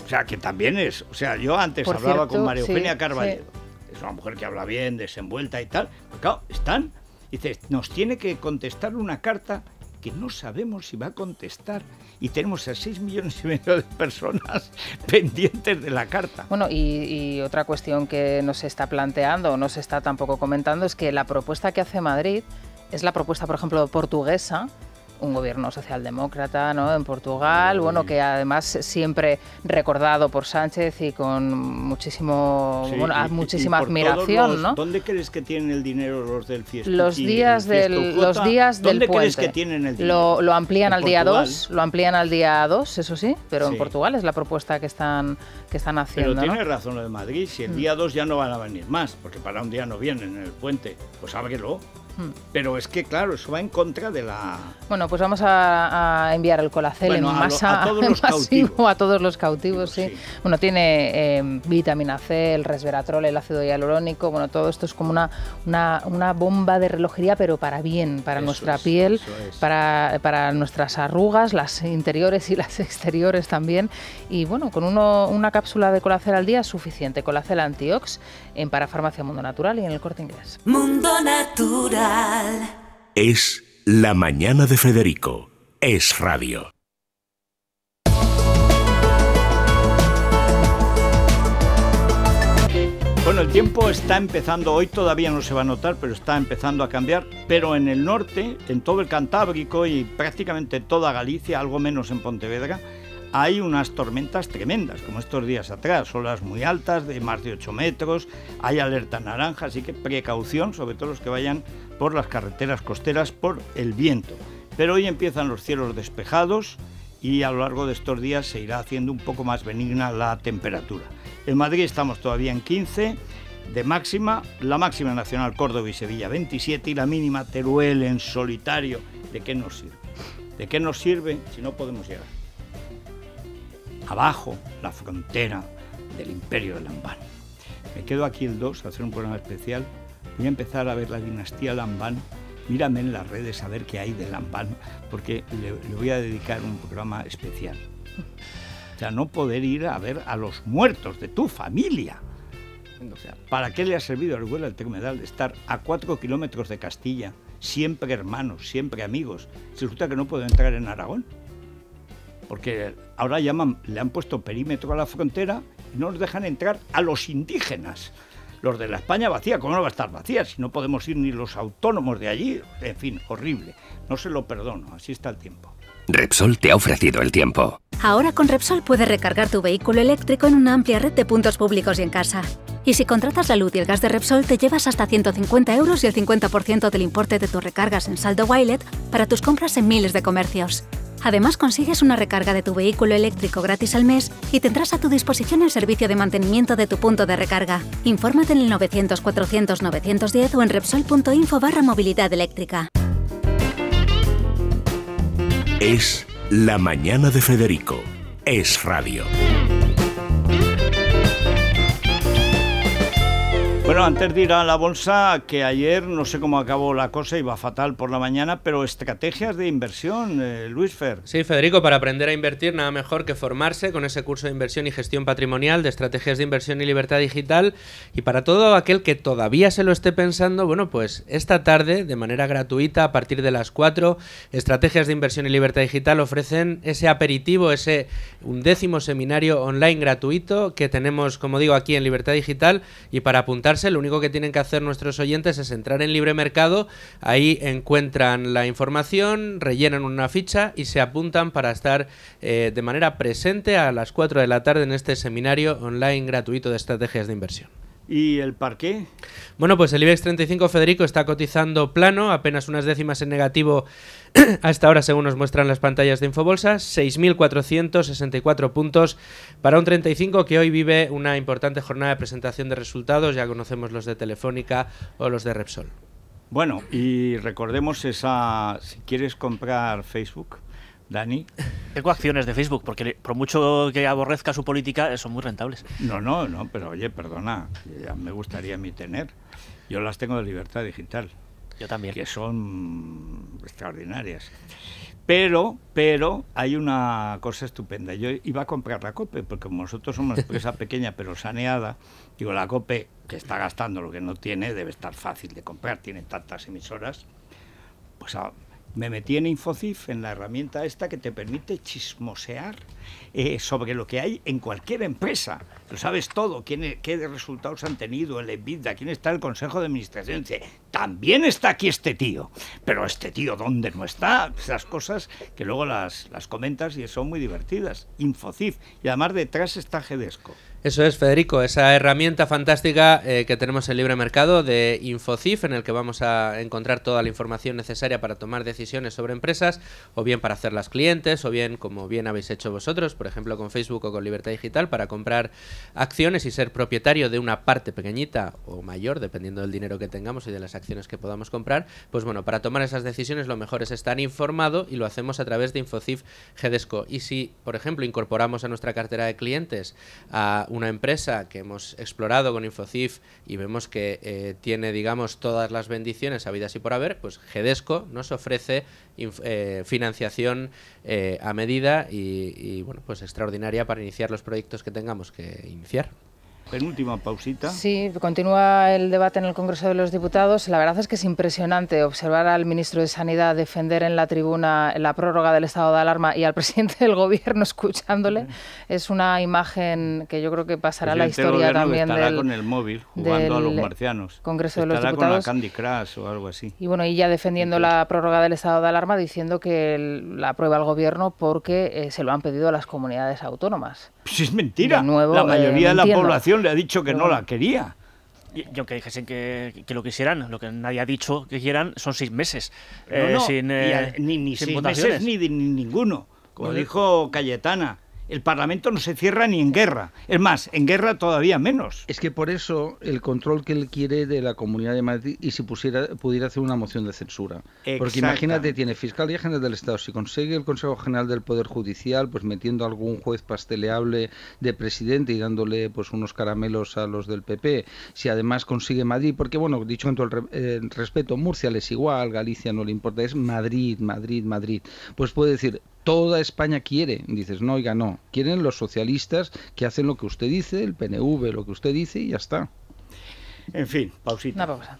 O sea, que también es... O sea, yo antes hablaba con María Eugenia Carballedo. Es una mujer que habla bien, desenvuelta y tal. Pero claro, están... Dice, nos tiene que contestar una carta que no sabemos si va a contestar. Y tenemos a 6,5 millones de personas pendientes de la carta. Bueno, y otra cuestión que no se está planteando, o no se está tampoco comentando, es que la propuesta que hace Madrid es la propuesta, por ejemplo, portuguesa, un gobierno socialdemócrata, ¿no?, en Portugal, bueno, que además siempre recordado por Sánchez y con muchísima admiración, ¿no? ¿Dónde crees que tienen el dinero los del Fiesta? Los días del puente. ¿Dónde crees que tienen el dinero? Lo amplían al día 2, eso sí, pero en Portugal es la propuesta que están haciendo. Pero tiene razón lo de Madrid, si el día 2 ya no van a venir más, porque para un día no vienen en el puente, pues ábrelo. Pero es que, claro, eso va en contra de la... Bueno, pues vamos a enviar el Colacel en masa, a todos los cautivos, sí. Bueno, tiene vitamina C, el resveratrol, el ácido hialurónico, bueno, todo esto es como una bomba de relojería, pero para bien, para nuestra piel, para nuestras arrugas, las interiores y las exteriores también. Y bueno, con una cápsula de Colacel al día es suficiente. Colacel Antiox en Parafarmacia Mundo Natural y en el Corte Inglés. Mundo Natural. Es la mañana de Federico. Es radio. Bueno, el tiempo está empezando, hoy todavía no se va a notar, pero está empezando a cambiar, pero en el norte, en todo el Cantábrico y prácticamente toda Galicia, algo menos en Pontevedra, hay unas tormentas tremendas, como estos días atrás, olas muy altas, de más de 8 metros, hay alerta naranja, así que precaución, sobre todo los que vayan por las carreteras costeras, por el viento. Pero hoy empiezan los cielos despejados y a lo largo de estos días se irá haciendo un poco más benigna la temperatura. En Madrid estamos todavía en 15 de máxima, la máxima nacional Córdoba y Sevilla 27 y la mínima Teruel en solitario. ¿De qué nos sirve? ¿De qué nos sirve si no podemos llegar? Abajo, la frontera del imperio de Lambán. Me quedo aquí el 2 a hacer un programa especial. Voy a empezar a ver la dinastía Lambán. Mírame en las redes a ver qué hay de Lambán, porque le voy a dedicar un programa especial. O sea, no poder ir a ver a los muertos de tu familia. O sea, ¿para qué le ha servido al Huela el Tremedal de estar a 4 kilómetros de Castilla, siempre hermanos, siempre amigos? Si resulta que no puedo entrar en Aragón. Porque ahora le han puesto perímetro a la frontera y no nos dejan entrar a los indígenas. Los de la España vacía, ¿cómo no va a estar vacía? Si no podemos ir ni los autónomos de allí. En fin, horrible. No se lo perdono, así está el tiempo. Repsol te ha ofrecido el tiempo. Ahora con Repsol puedes recargar tu vehículo eléctrico en una amplia red de puntos públicos y en casa. Y si contratas la luz y el gas de Repsol, te llevas hasta 150 € y el 50% del importe de tus recargas en saldo Wilet para tus compras en miles de comercios. Además, consigues una recarga de tu vehículo eléctrico gratis al mes y tendrás a tu disposición el servicio de mantenimiento de tu punto de recarga. Infórmate en el 900 400 910 o en Repsol.info/movilidad eléctrica. Es La Mañana de Federico. Es radio. Bueno, antes de ir a la bolsa, que ayer no sé cómo acabó la cosa, iba fatal por la mañana, pero estrategias de inversión, Luis Fer. Sí, Federico, para aprender a invertir nada mejor que formarse con ese curso de inversión y gestión patrimonial de estrategias de inversión y libertad digital. Y para todo aquel que todavía se lo esté pensando, bueno, pues esta tarde, de manera gratuita, a partir de las 4, estrategias de inversión y libertad digital ofrecen ese aperitivo, ese 11º seminario online gratuito que tenemos, como digo, aquí en Libertad Digital. Y para apuntarse, lo único que tienen que hacer nuestros oyentes es entrar en Libre Mercado, ahí encuentran la información, rellenan una ficha y se apuntan para estar de manera presente a las 4 de la tarde en este seminario online gratuito de estrategias de inversión. ¿Y el par qué? Bueno, pues el IBEX 35, Federico, está cotizando plano, apenas unas décimas en negativo a esta hora, según nos muestran las pantallas de Infobolsa, 6.464 puntos para un 35 que hoy vive una importante jornada de presentación de resultados. Ya conocemos los de Telefónica o los de Repsol. Bueno, y recordemos esa, si quieres comprar Facebook, Dani. Tengo acciones de Facebook, porque por mucho que aborrezca su política, son muy rentables. No, pero oye, perdona, ya me gustaría a mí tener. Yo las tengo de Libertad Digital. Yo también. Que son extraordinarias. Pero hay una cosa estupenda. Yo iba a comprar la COPE, porque como nosotros somos una empresa pequeña pero saneada, digo, la COPE, que está gastando lo que no tiene, debe estar fácil de comprar, tiene tantas emisoras, pues me metí en Infocif, en la herramienta esta que te permite chismosear sobre lo que hay en cualquier empresa. Lo sabes todo, qué resultados han tenido, el EBITDA, quién está en el Consejo de Administración. Dice, también está aquí este tío, pero este tío, ¿dónde no está? Esas cosas que luego las comentas y son muy divertidas. Infocif, y además detrás está Gedesco. Eso es, Federico, esa herramienta fantástica que tenemos en Libre Mercado de Infocif, en el que vamos a encontrar toda la información necesaria para tomar decisiones sobre empresas, o bien para hacerlas clientes, o bien, como bien habéis hecho vosotros, por ejemplo con Facebook o con Libertad Digital, para comprar acciones y ser propietario de una parte pequeñita o mayor, dependiendo del dinero que tengamos y de las acciones que podamos comprar. Pues bueno, para tomar esas decisiones lo mejor es estar informado, y lo hacemos a través de Infocif Gedesco. Y si, por ejemplo, incorporamos a nuestra cartera de clientes a una empresa que hemos explorado con Infocif y vemos que tiene, digamos, todas las bendiciones habidas y por haber, pues Gedesco nos ofrece financiación a medida y bueno, pues extraordinaria para iniciar los proyectos que tengamos que iniciar. penúltima pausita. Sí, continúa el debate en el Congreso de los Diputados. La verdad es que es impresionante observar al ministro de Sanidad defender en la tribuna la prórroga del estado de alarma y al presidente del Gobierno escuchándole. Es una imagen que yo creo que pasará a la historia también estará con el móvil jugando a los marcianos. Congreso de los Diputados. Estará con la Candy Crush o algo así. Y bueno, y ya defendiendo la prórroga del estado de alarma, diciendo que la aprueba el Gobierno porque se lo han pedido las comunidades autónomas. Pues es mentira. Nuevo, la mayoría de la población le ha dicho que no la quería. Y aunque dijesen que lo quisieran, lo que nadie ha dicho que quieran son 6 meses. Ni 6 meses ni ninguno. Como dijo Cayetana, el Parlamento no se cierra ni en guerra. Es más, en guerra todavía menos. Es que por eso el control que él quiere de la Comunidad de Madrid y si pudiera hacer una moción de censura. Porque imagínate, tiene Fiscalía General del Estado, si consigue el Consejo General del Poder Judicial, pues metiendo a algún juez pasteleable de presidente y dándole pues unos caramelos a los del PP, si además consigue Madrid, porque bueno, dicho con todo el respeto, Murcia les igual, Galicia no le importa, es Madrid, Madrid, Madrid. Pues puede decir, toda España quiere. Dices, no, oiga, no. Quieren los socialistas que hacen lo que usted dice, el PNV lo que usted dice y ya está. En fin, pausita. Una pausa.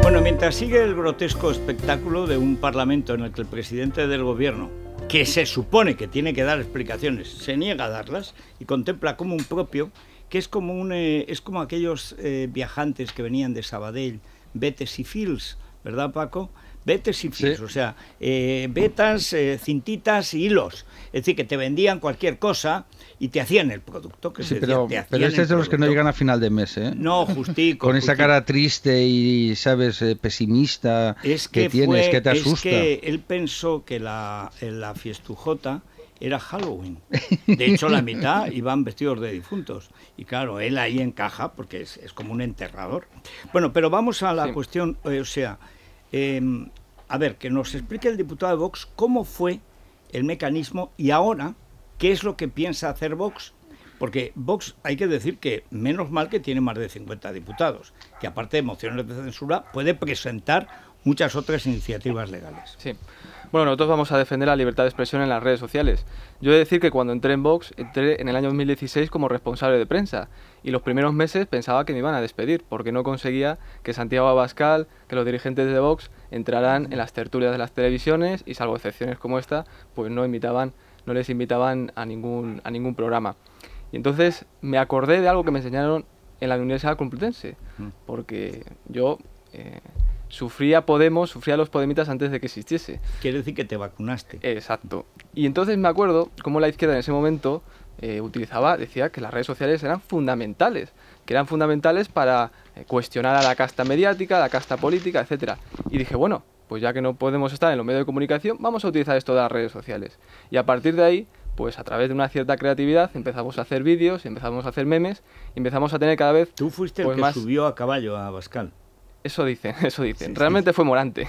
Bueno, mientras sigue el grotesco espectáculo de un parlamento en el que el presidente del gobierno, que se supone que tiene que dar explicaciones, se niega a darlas y contempla como un propio, que es como aquellos viajantes que venían de Sabadell, Betes y Fils, ¿verdad, Paco? Betes y Fils, sí. O sea, betas, cintitas y hilos. Es decir, que te vendían cualquier cosa y te hacían el producto. Que sí, pero este es de los que no llegan a final de mes, ¿eh? No, justico. Con esa cara triste y, ¿sabes?, pesimista que tienes, que te asusta. Es que él pensó que la fiestujota era Halloween. De hecho, la mitad iban vestidos de difuntos. Y claro, él ahí encaja porque es como un enterrador. Bueno, pero vamos a la cuestión, a ver, que nos explique el diputado de Vox cómo fue el mecanismo y ahora qué es lo que piensa hacer Vox. Porque Vox, hay que decir que menos mal que tiene más de 50 diputados, que aparte de mociones de censura puede presentar muchas otras iniciativas legales. Sí. Bueno, nosotros vamos a defender la libertad de expresión en las redes sociales. Yo he de decir que cuando entré en Vox, entré en el año 2016 como responsable de prensa y los primeros meses pensaba que me iban a despedir porque no conseguía que Santiago Abascal, que los dirigentes de Vox entraran en las tertulias de las televisiones y salvo excepciones como esta, pues no les invitaban a ningún programa. Y entonces me acordé de algo que me enseñaron en la Universidad Complutense, porque yo sufría los podemitas antes de que existiese. Quiere decir que te vacunaste. Exacto. Y entonces me acuerdo cómo la izquierda en ese momento decía que las redes sociales eran fundamentales, para cuestionar a la casta mediática, a la casta política, etcétera. Y dije, bueno, pues ya que no podemos estar en los medios de comunicación, vamos a utilizar esto de las redes sociales. Y a partir de ahí, pues a través de una cierta creatividad empezamos a hacer vídeos, empezamos a hacer memes, y empezamos a tener cada vez... Tú fuiste el que subió a caballo a Abascal. Eso dicen. Realmente fue Morante.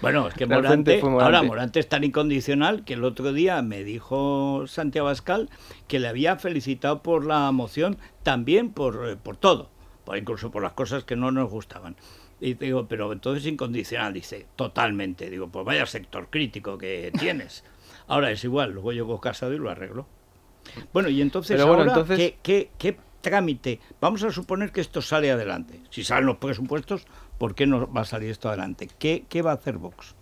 Bueno, es que Morante es tan incondicional que el otro día me dijo Santiago Abascal que le había felicitado por la moción, también por todo, incluso por las cosas que no nos gustaban. Y digo, pero entonces incondicional, dice, totalmente. Digo, pues vaya sector crítico que tienes. Ahora es igual, luego llego casado y lo arreglo. Bueno, y entonces ¿qué trámite? Vamos a suponer que esto sale adelante. Si salen los presupuestos, ¿por qué no va a salir esto adelante? ¿Qué va a hacer Vox?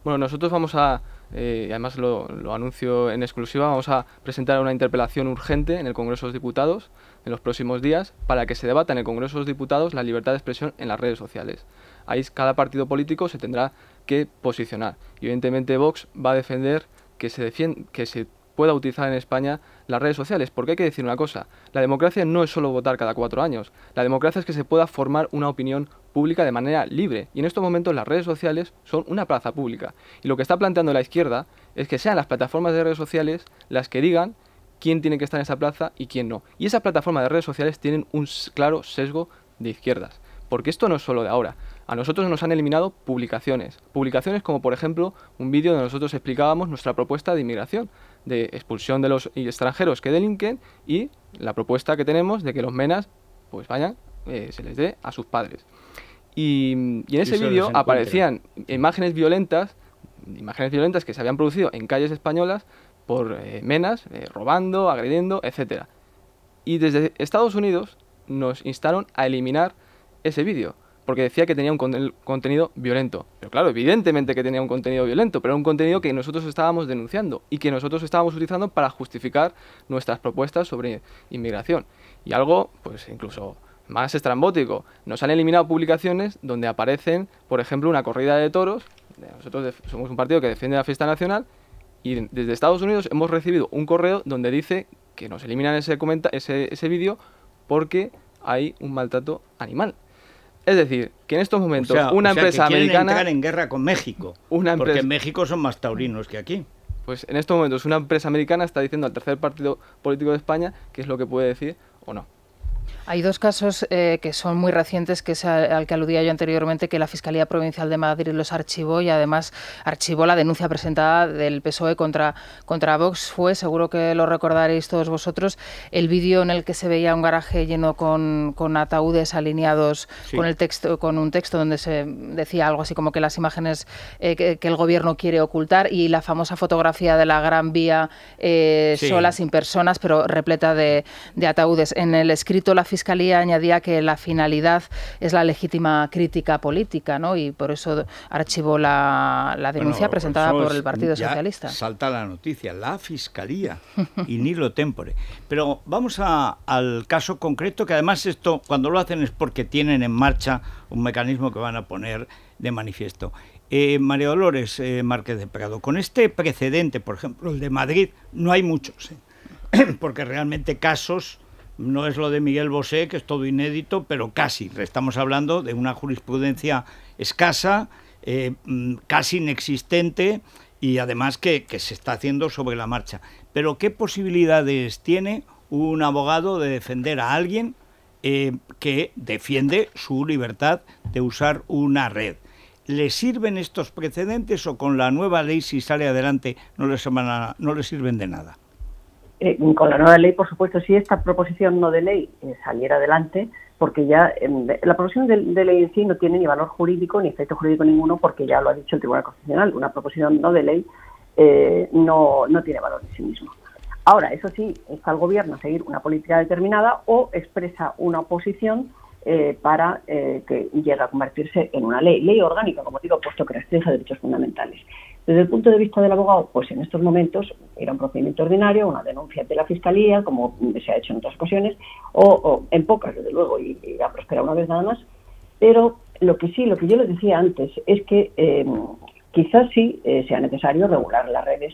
Bueno, nosotros vamos a, además lo anuncio en exclusiva, vamos a presentar una interpelación urgente en el Congreso de los Diputados en los próximos días para que se debata en el Congreso de los Diputados la libertad de expresión en las redes sociales. Ahí cada partido político se tendrá que posicionar. Y evidentemente Vox va a defender que se pueda utilizar en España las redes sociales, porque hay que decir una cosa, la democracia no es solo votar cada 4 años, la democracia es que se pueda formar una opinión pública de manera libre, y en estos momentos las redes sociales son una plaza pública, y lo que está planteando la izquierda es que sean las plataformas de redes sociales las que digan quién tiene que estar en esa plaza y quién no, y esas plataformas de redes sociales tienen un claro sesgo de izquierdas, porque esto no es solo de ahora. A nosotros nos han eliminado publicaciones como por ejemplo un vídeo donde nosotros explicábamos nuestra propuesta de inmigración, de expulsión de los extranjeros que delinquen y la propuesta que tenemos de que los menas pues vayan, se les dé a sus padres. Y en ese vídeo aparecían imágenes violentas imágenes violentas que se habían producido en calles españolas por menas, robando, agrediendo, etcétera. Y desde Estados Unidos nos instaron a eliminar ese vídeo, porque decía que tenía un contenido violento. Pero claro, evidentemente que tenía un contenido violento, pero era un contenido que nosotros estábamos denunciando y que nosotros estábamos utilizando para justificar nuestras propuestas sobre inmigración. Y algo, pues incluso más estrambótico, nos han eliminado publicaciones donde aparecen, por ejemplo, una corrida de toros. Nosotros somos un partido que defiende la fiesta nacional y desde Estados Unidos hemos recibido un correo donde dice que nos eliminan ese vídeo porque hay un maltrato animal. Es decir, que en estos momentos una empresa que quieren americana... entrar en guerra con México, porque en México son más taurinos que aquí. Pues en estos momentos una empresa americana está diciendo al tercer partido político de España qué es lo que puede decir o no. Hay dos casos que son muy recientes, que es al que aludía yo anteriormente, que la Fiscalía Provincial de Madrid los archivó y además archivó la denuncia presentada del PSOE contra Vox. Fue, seguro que lo recordaréis todos vosotros, el vídeo en el que se veía un garaje lleno con ataúdes alineados, sí, con un texto donde se decía algo así como que las imágenes que el gobierno quiere ocultar, y la famosa fotografía de la Gran Vía sí, sola, sin personas, pero repleta de ataúdes. En el escrito la Fiscalía añadía que la finalidad es la legítima crítica política, ¿no? Y por eso archivó la denuncia presentada por el Partido Socialista. Salta la noticia, la Fiscalía, y ni lo tempore. Pero vamos al caso concreto, que además esto, cuando lo hacen es porque tienen en marcha un mecanismo que van a poner de manifiesto. María Dolores Márquez de Prado, con este precedente, por ejemplo, el de Madrid, no hay muchos, porque realmente casos... No es lo de Miguel Bosé, que es todo inédito, pero casi. Estamos hablando de una jurisprudencia escasa, casi inexistente, y además que se está haciendo sobre la marcha. Pero ¿qué posibilidades tiene un abogado de defender a alguien que defiende su libertad de usar una red? ¿Le sirven estos precedentes o con la nueva ley, si sale adelante, no les sirven de nada? Con la nueva ley, por supuesto, si esta proposición no de ley saliera adelante, porque ya la proposición de ley en sí no tiene ni valor jurídico ni efecto jurídico ninguno, porque ya lo ha dicho el Tribunal Constitucional, una proposición no de ley no tiene valor en sí mismo. Ahora, eso sí, está el Gobierno a seguir una política determinada o expresa una oposición para que llegue a convertirse en una ley orgánica, como digo, puesto que restringe derechos fundamentales. Desde el punto de vista del abogado, pues en estos momentos era un procedimiento ordinario, una denuncia de la Fiscalía, como se ha hecho en otras ocasiones, o en pocas, desde luego, y ha prosperado una vez nada más. Pero lo que yo les decía antes es que quizás sí sea necesario regular las redes,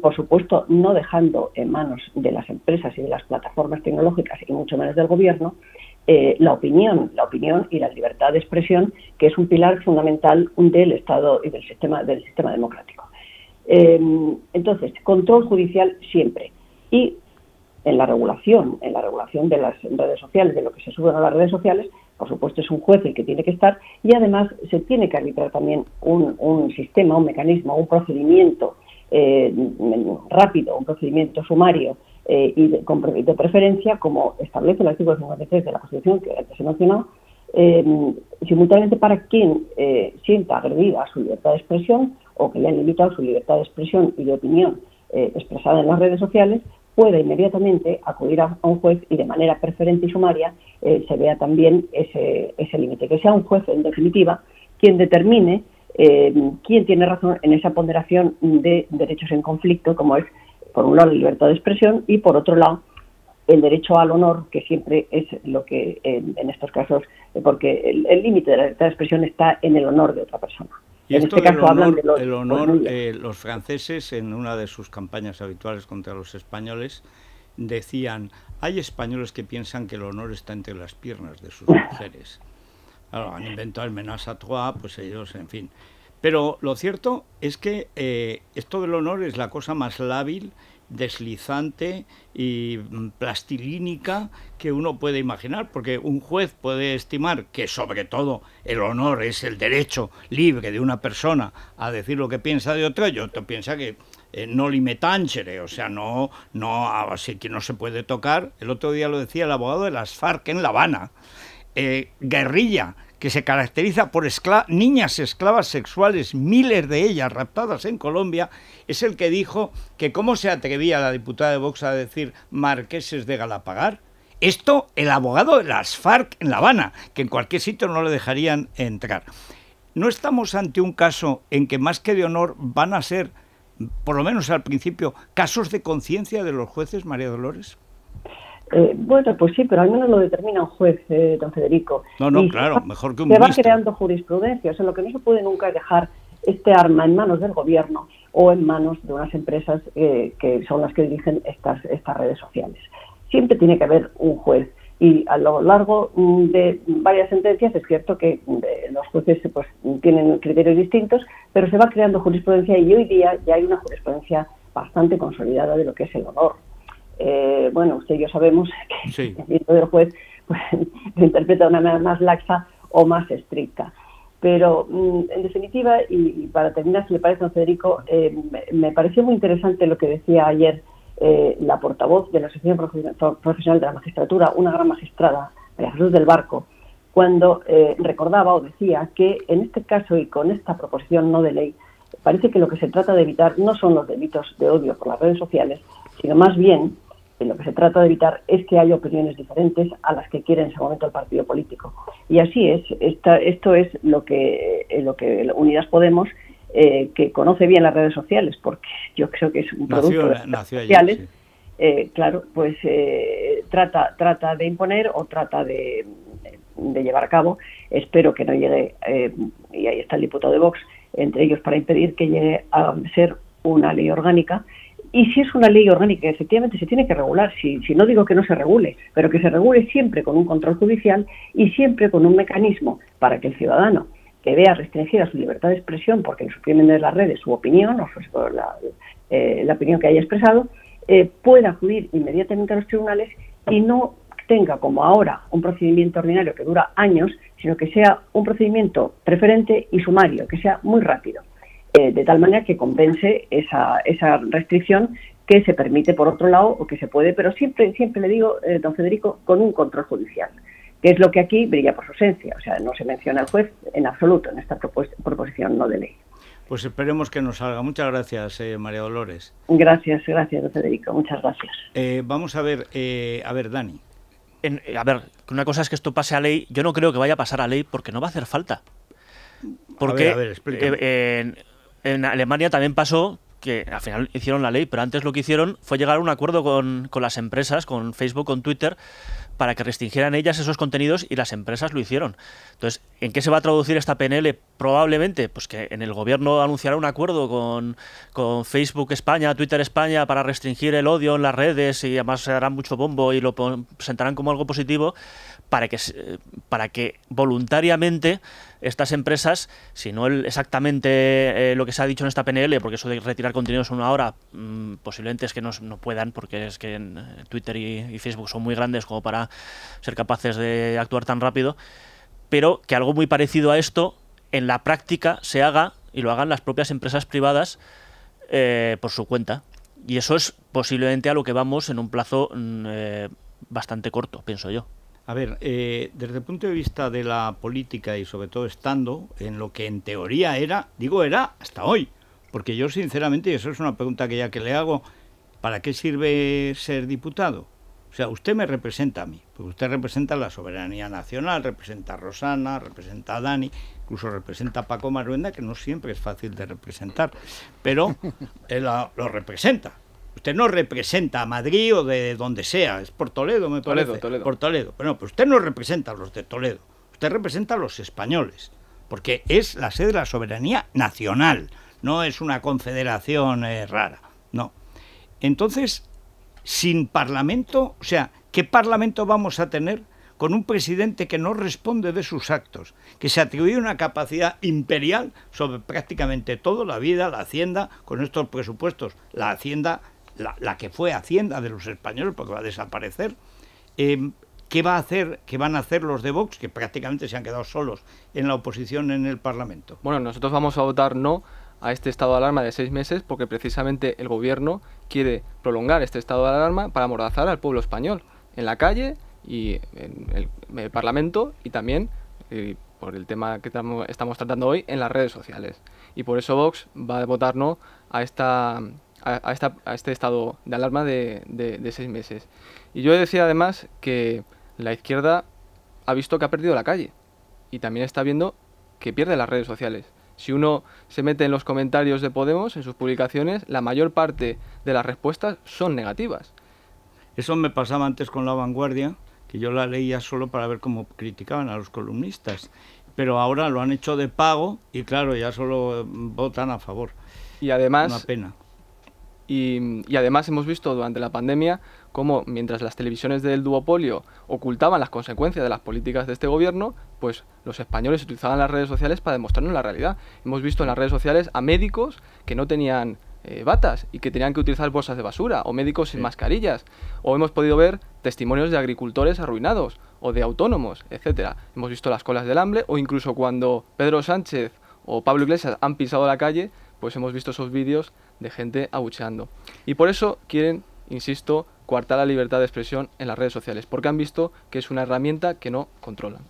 por supuesto no dejando en manos de las empresas y de las plataformas tecnológicas, y mucho menos del Gobierno, la opinión y la libertad de expresión, que es un pilar fundamental del Estado y del sistema democrático. Entonces, control judicial siempre. Y en la regulación de las redes sociales, de lo que se sube a las redes sociales, por supuesto es un juez el que tiene que estar, y además se tiene que arbitrar también un sistema, un mecanismo, un procedimiento rápido, un procedimiento sumario, y de preferencia, como establece el artículo 53 de la Constitución, que antes he mencionado, simultáneamente para quien sienta agredida su libertad de expresión o que le han limitado su libertad de expresión y de opinión expresada en las redes sociales, pueda inmediatamente acudir a un juez y de manera preferente y sumaria se vea también ese límite. Que sea un juez, en definitiva, quien determine quién tiene razón en esa ponderación de derechos en conflicto, como es, por un lado, la libertad de expresión y, por otro lado, el derecho al honor, que siempre es lo que, en estos casos, porque el límite de la libertad de expresión está en el honor de otra persona. Y en este caso hablan de el honor, los franceses, en una de sus campañas habituales contra los españoles, decían, hay españoles que piensan que el honor está entre las piernas de sus mujeres. Claro, han inventado el ménage à trois, pues ellos, en fin. Pero lo cierto es que esto del honor es la cosa más lábil, deslizante y plastilínica que uno puede imaginar, porque un juez puede estimar que sobre todo el honor es el derecho libre de una persona a decir lo que piensa de otra, y otro piensa que no li me tangere, o sea, no así que no se puede tocar. El otro día lo decía el abogado de las FARC en La Habana. Guerrilla, que se caracteriza por niñas esclavas sexuales, miles de ellas raptadas en Colombia, es el que dijo que cómo se atrevía la diputada de Vox a decir marqueses de Galapagar. Esto el abogado de las FARC en La Habana, que en cualquier sitio no le dejarían entrar. ¿No estamos ante un caso en que más que de honor van a ser, por lo menos al principio, casos de conciencia de los jueces, María Dolores? Bueno, pues sí, pero al menos lo determina un juez, don Federico. No, claro, mejor que un ministro. Se va creando jurisprudencia, o sea, lo que no se puede nunca es dejar este arma en manos del gobierno o en manos de unas empresas que son las que dirigen estas redes sociales. Siempre tiene que haber un juez y a lo largo de varias sentencias es cierto que los jueces pues tienen criterios distintos, pero se va creando jurisprudencia y hoy día ya hay una jurisprudencia bastante consolidada de lo que es el honor. Bueno, usted y yo sabemos que sí, el juez pues, se interpreta de una manera más laxa o más estricta. Pero, en definitiva, y para terminar, si le parece, don Federico, me pareció muy interesante lo que decía ayer la portavoz de la Asociación Profesional de la Magistratura, una gran magistrada, María Jesús del Barco, cuando recordaba o decía que en este caso y con esta proposición no de ley, parece que lo que se trata de evitar no son los delitos de odio por las redes sociales, sino más bien lo que se trata de evitar es que haya opiniones diferentes a las que quiere en ese momento el partido político. Y así es, esto es lo que Unidas Podemos, que conoce bien las redes sociales, porque yo creo que es un producto de las redes sociales, claro, pues trata de imponer o trata de llevar a cabo. Espero que no llegue, y ahí está el diputado de Vox, entre ellos para impedir que llegue a ser una ley orgánica. Y si es una ley orgánica, efectivamente se tiene que regular, si no digo que no se regule, pero que se regule siempre con un control judicial y siempre con un mecanismo para que el ciudadano que vea restringida su libertad de expresión porque le suprimen de las redes su opinión o la opinión que haya expresado, pueda acudir inmediatamente a los tribunales y no tenga como ahora un procedimiento ordinario que dura años, sino que sea un procedimiento preferente y sumario, que sea muy rápido. De tal manera que compense esa restricción que se permite por otro lado o que se puede, pero siempre le digo, don Federico, con un control judicial, que es lo que aquí brilla por su ausencia. O sea, no se menciona al juez en absoluto en esta proposición no de ley. Pues esperemos que nos salga. Muchas gracias, María Dolores. Gracias, don Federico. Muchas gracias. Vamos a ver, Dani. Una cosa es que esto pase a ley. Yo no creo que vaya a pasar a ley porque no va a hacer falta. Porque en Alemania también pasó que al final hicieron la ley, pero antes lo que hicieron fue llegar a un acuerdo con las empresas, con Facebook, con Twitter, para que restringieran ellas esos contenidos y las empresas lo hicieron. Entonces, ¿en qué se va a traducir esta PNL? Probablemente pues que en el gobierno anunciará un acuerdo con Facebook España, Twitter España, para restringir el odio en las redes y además se darán mucho bombo y lo presentarán como algo positivo para que voluntariamente estas empresas, si no exactamente lo que se ha dicho en esta PNL, porque eso de retirar contenidos en una hora, posiblemente es que no puedan, porque es que Twitter y Facebook son muy grandes como para ser capaces de actuar tan rápido, pero que algo muy parecido a esto en la práctica se haga y lo hagan las propias empresas privadas por su cuenta. Y eso es posiblemente a lo que vamos en un plazo bastante corto, pienso yo. A ver, desde el punto de vista de la política y sobre todo estando en lo que en teoría era hasta hoy, porque yo sinceramente, y eso es una pregunta que le hago, ¿para qué sirve ser diputado? O sea, usted me representa a mí, porque usted representa la soberanía nacional, representa a Rosana, representa a Dani, incluso representa a Paco Maruenda, que no siempre es fácil de representar, pero él lo representa. Usted no representa a Madrid o de donde sea, es por Toledo, me parece. Toledo. Por Toledo. Bueno, pues usted no representa a los de Toledo, usted representa a los españoles, porque es la sede de la soberanía nacional, no es una confederación rara, no. Entonces, sin parlamento, o sea, ¿qué parlamento vamos a tener con un presidente que no responde de sus actos, que se atribuye una capacidad imperial sobre prácticamente todo, la vida, la hacienda, con estos presupuestos, la hacienda, la que fue hacienda de los españoles, porque va a desaparecer? ¿Qué van a hacer los de Vox, que prácticamente se han quedado solos en la oposición en el Parlamento? Bueno, nosotros vamos a votar no a este estado de alarma de 6 meses porque precisamente el gobierno quiere prolongar este estado de alarma para amordazar al pueblo español en la calle y en el Parlamento y también por el tema que estamos tratando hoy, en las redes sociales. Y por eso Vox va a votar no a este estado de alarma de 6 meses. Y yo decía además que la izquierda ha visto que ha perdido la calle y también está viendo que pierde las redes sociales. Si uno se mete en los comentarios de Podemos, en sus publicaciones, la mayor parte de las respuestas son negativas. Eso me pasaba antes con La Vanguardia, que yo la leía solo para ver cómo criticaban a los columnistas. Pero ahora lo han hecho de pago y claro, ya solo votan a favor. Y además, una pena. Y además hemos visto durante la pandemia cómo mientras las televisiones del duopolio ocultaban las consecuencias de las políticas de este gobierno, pues los españoles utilizaban las redes sociales para demostrarnos la realidad. Hemos visto en las redes sociales a médicos que no tenían batas y que tenían que utilizar bolsas de basura, o médicos sin mascarillas, o hemos podido ver testimonios de agricultores arruinados, o de autónomos, etcétera. Hemos visto las colas del hambre, o incluso cuando Pedro Sánchez o Pablo Iglesias han pisado la calle, pues hemos visto esos vídeos de gente abucheando. Y por eso quieren, insisto, coartar la libertad de expresión en las redes sociales, porque han visto que es una herramienta que no controlan.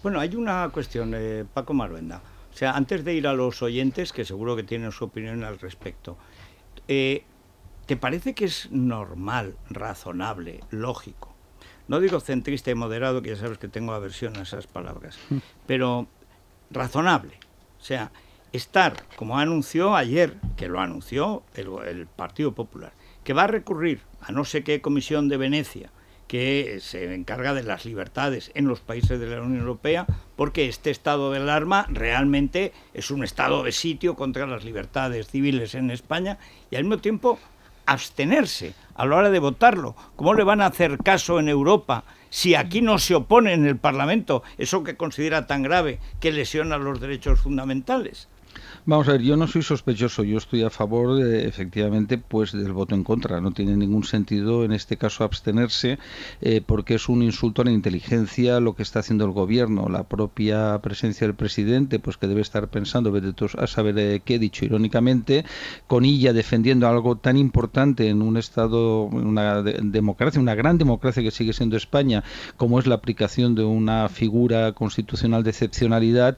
Bueno, hay una cuestión, Paco Maruenda. O sea, antes de ir a los oyentes, que seguro que tienen su opinión al respecto, ¿te parece que es normal, razonable, lógico? No digo centrista y moderado, que ya sabes que tengo aversión a esas palabras, pero razonable. O sea, estar, como anunció ayer, que lo anunció el Partido Popular, que va a recurrir a no sé qué comisión de Venecia, que se encarga de las libertades en los países de la Unión Europea, porque este estado de alarma realmente es un estado de sitio contra las libertades civiles en España, y al mismo tiempo abstenerse a la hora de votarlo. ¿Cómo le van a hacer caso en Europa si aquí no se opone en el Parlamento eso que considera tan grave que lesiona los derechos fundamentales? Vamos a ver, yo no soy sospechoso, yo estoy a favor, efectivamente, pues del voto en contra. No tiene ningún sentido, en este caso, abstenerse, porque es un insulto a la inteligencia lo que está haciendo el gobierno. La propia presencia del presidente, pues que debe estar pensando, a saber qué, dicho irónicamente, con ella defendiendo algo tan importante en un Estado, una democracia, una gran democracia que sigue siendo España, como es la aplicación de una figura constitucional de excepcionalidad,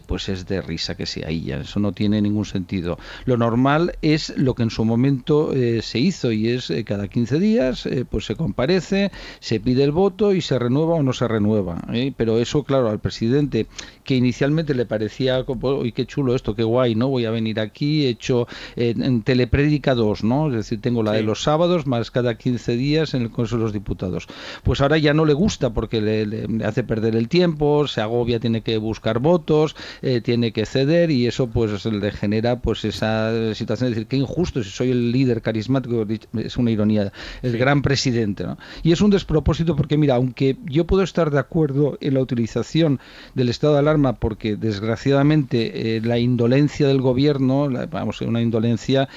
pues es de risa que sea ella. Eso no tiene ningún sentido. Lo normal es lo que en su momento se hizo, y es cada 15 días pues se comparece, se pide el voto y se renueva o no se renueva. Pero eso, claro, al presidente, que inicialmente le parecía, uy, qué chulo esto, qué guay, ¿no? Voy a venir aquí, he hecho en Teleprédica 2, ¿no? Es decir, tengo la de los sábados más cada 15 días en el Congreso de los Diputados. Pues ahora ya no le gusta porque le hace perder el tiempo, se agobia, tiene que buscar votos, tiene que ceder, y eso pues le genera pues esa situación de decir qué injusto si soy el líder carismático, es una ironía, el gran presidente, ¿no? Y es un despropósito porque mira, aunque yo puedo estar de acuerdo en la utilización del estado de alarma porque desgraciadamente la indolencia del gobierno, una indolencia,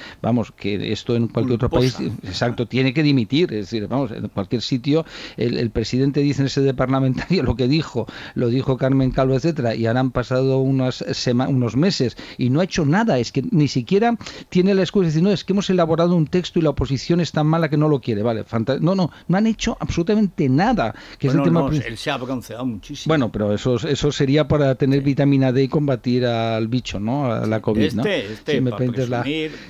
que esto en cualquier otro país, exacto, tiene que dimitir, es decir, en cualquier sitio el presidente dice en sede parlamentaria lo que dijo, lo dijo Carmen Calvo, etcétera, y ahora han pasado unos meses y no ha hecho nada, es que ni siquiera tiene la excusa de decir, no, es que hemos elaborado un texto y la oposición es tan mala que no lo quiere, no han hecho absolutamente nada. Que es el tema él se ha bronceado muchísimo. Bueno, pero eso sería para tener vitamina D y combatir al bicho, ¿no? A la COVID, ¿no? Si me permites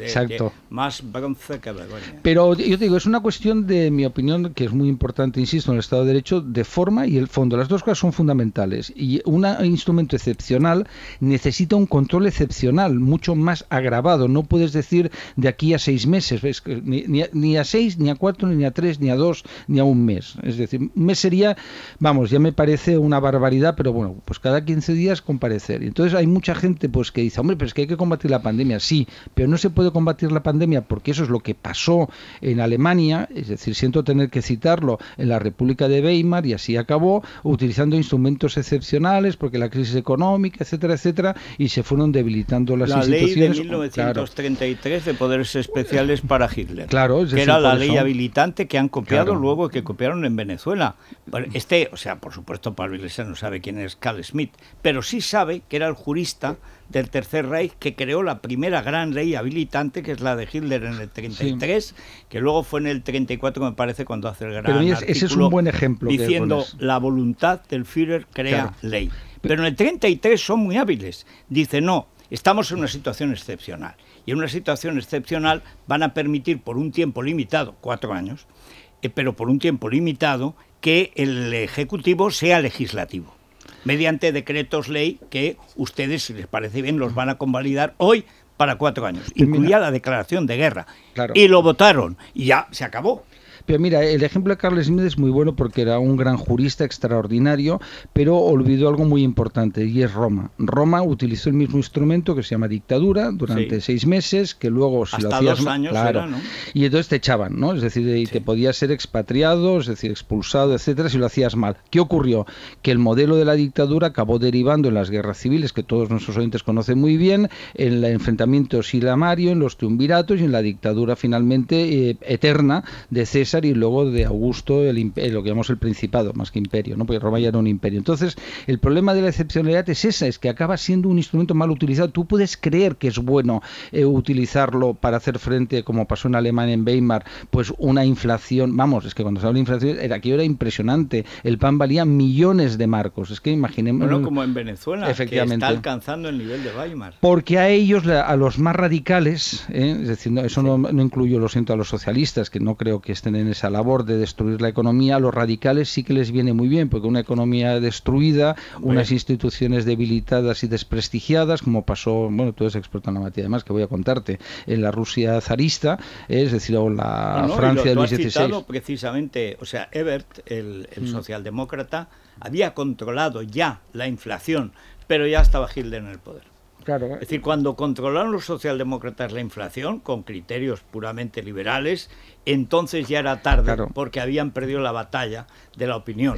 exacto. Más bronce que vergüenza. Pero yo te digo, es una cuestión de mi opinión, que es muy importante, insisto, en el Estado de Derecho, de forma y el fondo. Las dos cosas son fundamentales, y un instrumento excepcional necesita un control excepcional, mucho más agravado. No puedes decir de aquí a 6 meses, ¿ves? Ni a 6, ni a 4, ni a 3, ni a 2, ni a un mes. Es decir, un mes sería, ya me parece una barbaridad, pero bueno, pues cada 15 días comparecer. Y entonces hay mucha gente pues que dice, hombre, pero es que hay que combatir la pandemia. Sí, pero no se puede combatir la pandemia porque eso es lo que pasó en Alemania, es decir, siento tener que citarlo, en la República de Weimar, y así acabó, utilizando instrumentos excepcionales porque la crisis económica, etcétera, etcétera, y se fueron debilitando las instituciones. La ley de 1933 de poderes especiales para Hitler, claro, que era la ley habilitante que han copiado luego, que copiaron en Venezuela. Por supuesto, Pablo Iglesias no sabe quién es Carl Schmitt, pero sí sabe que era el jurista del Tercer Reich que creó la primera gran ley habilitante, que es la de Hitler en el 33, que luego fue en el 34, me parece, cuando hace el gran artículo, ese es un buen ejemplo diciendo la voluntad del Führer crea ley. Pero en el 33 son muy hábiles. Dice, no, estamos en una situación excepcional. Y en una situación excepcional van a permitir por un tiempo limitado, 4 años, pero por un tiempo limitado, que el Ejecutivo sea legislativo, mediante decretos ley que ustedes, si les parece bien, los van a convalidar hoy para 4 años. Incluía la declaración de guerra. Claro. Y lo votaron y ya se acabó. Pero mira, el ejemplo de Carles Schmitt es muy bueno porque era un gran jurista extraordinario, pero olvidó algo muy importante, y es Roma. Roma utilizó el mismo instrumento que se llama dictadura durante 6 meses, que luego si hasta lo hacías 2 años claro, era, ¿no? Y entonces te echaban, ¿no? Es decir, y te podías ser expatriado, es decir, expulsado, etcétera, si lo hacías mal. ¿Qué ocurrió? Que el modelo de la dictadura acabó derivando en las guerras civiles, que todos nuestros oyentes conocen muy bien, en el enfrentamiento silamario, en los triunviratos y en la dictadura finalmente eterna de César y luego de Augusto, lo que llamamos el Principado, más que imperio, ¿no? Porque Roma ya era un imperio. Entonces, el problema de la excepcionalidad es esa, es que acaba siendo un instrumento mal utilizado. Tú puedes creer que es bueno utilizarlo para hacer frente, como pasó en Alemania, en Weimar, pues una inflación, vamos, es que cuando se habla de inflación, aquello era impresionante, el pan valía millones de marcos, es que imaginemos... Bueno, como en Venezuela, efectivamente, que está alcanzando el nivel de Weimar. Porque a ellos, a los más radicales, es decir, eso no incluyo, lo siento, a los socialistas, que no creo que estén en esa labor de destruir la economía, a los radicales sí que les viene muy bien, porque una economía destruida, unas instituciones debilitadas y desprestigiadas, como pasó, bueno, tú eres experto en la materia, además, que voy a contarte, en la Rusia zarista, es decir, o la Francia de Luis XVI. Precisamente, o sea, Ebert, el socialdemócrata, había controlado ya la inflación, pero ya estaba Hitler en el poder. Claro. Es decir, cuando controlaron los socialdemócratas la inflación, con criterios puramente liberales, entonces ya era tarde, claro, porque habían perdido la batalla de la opinión.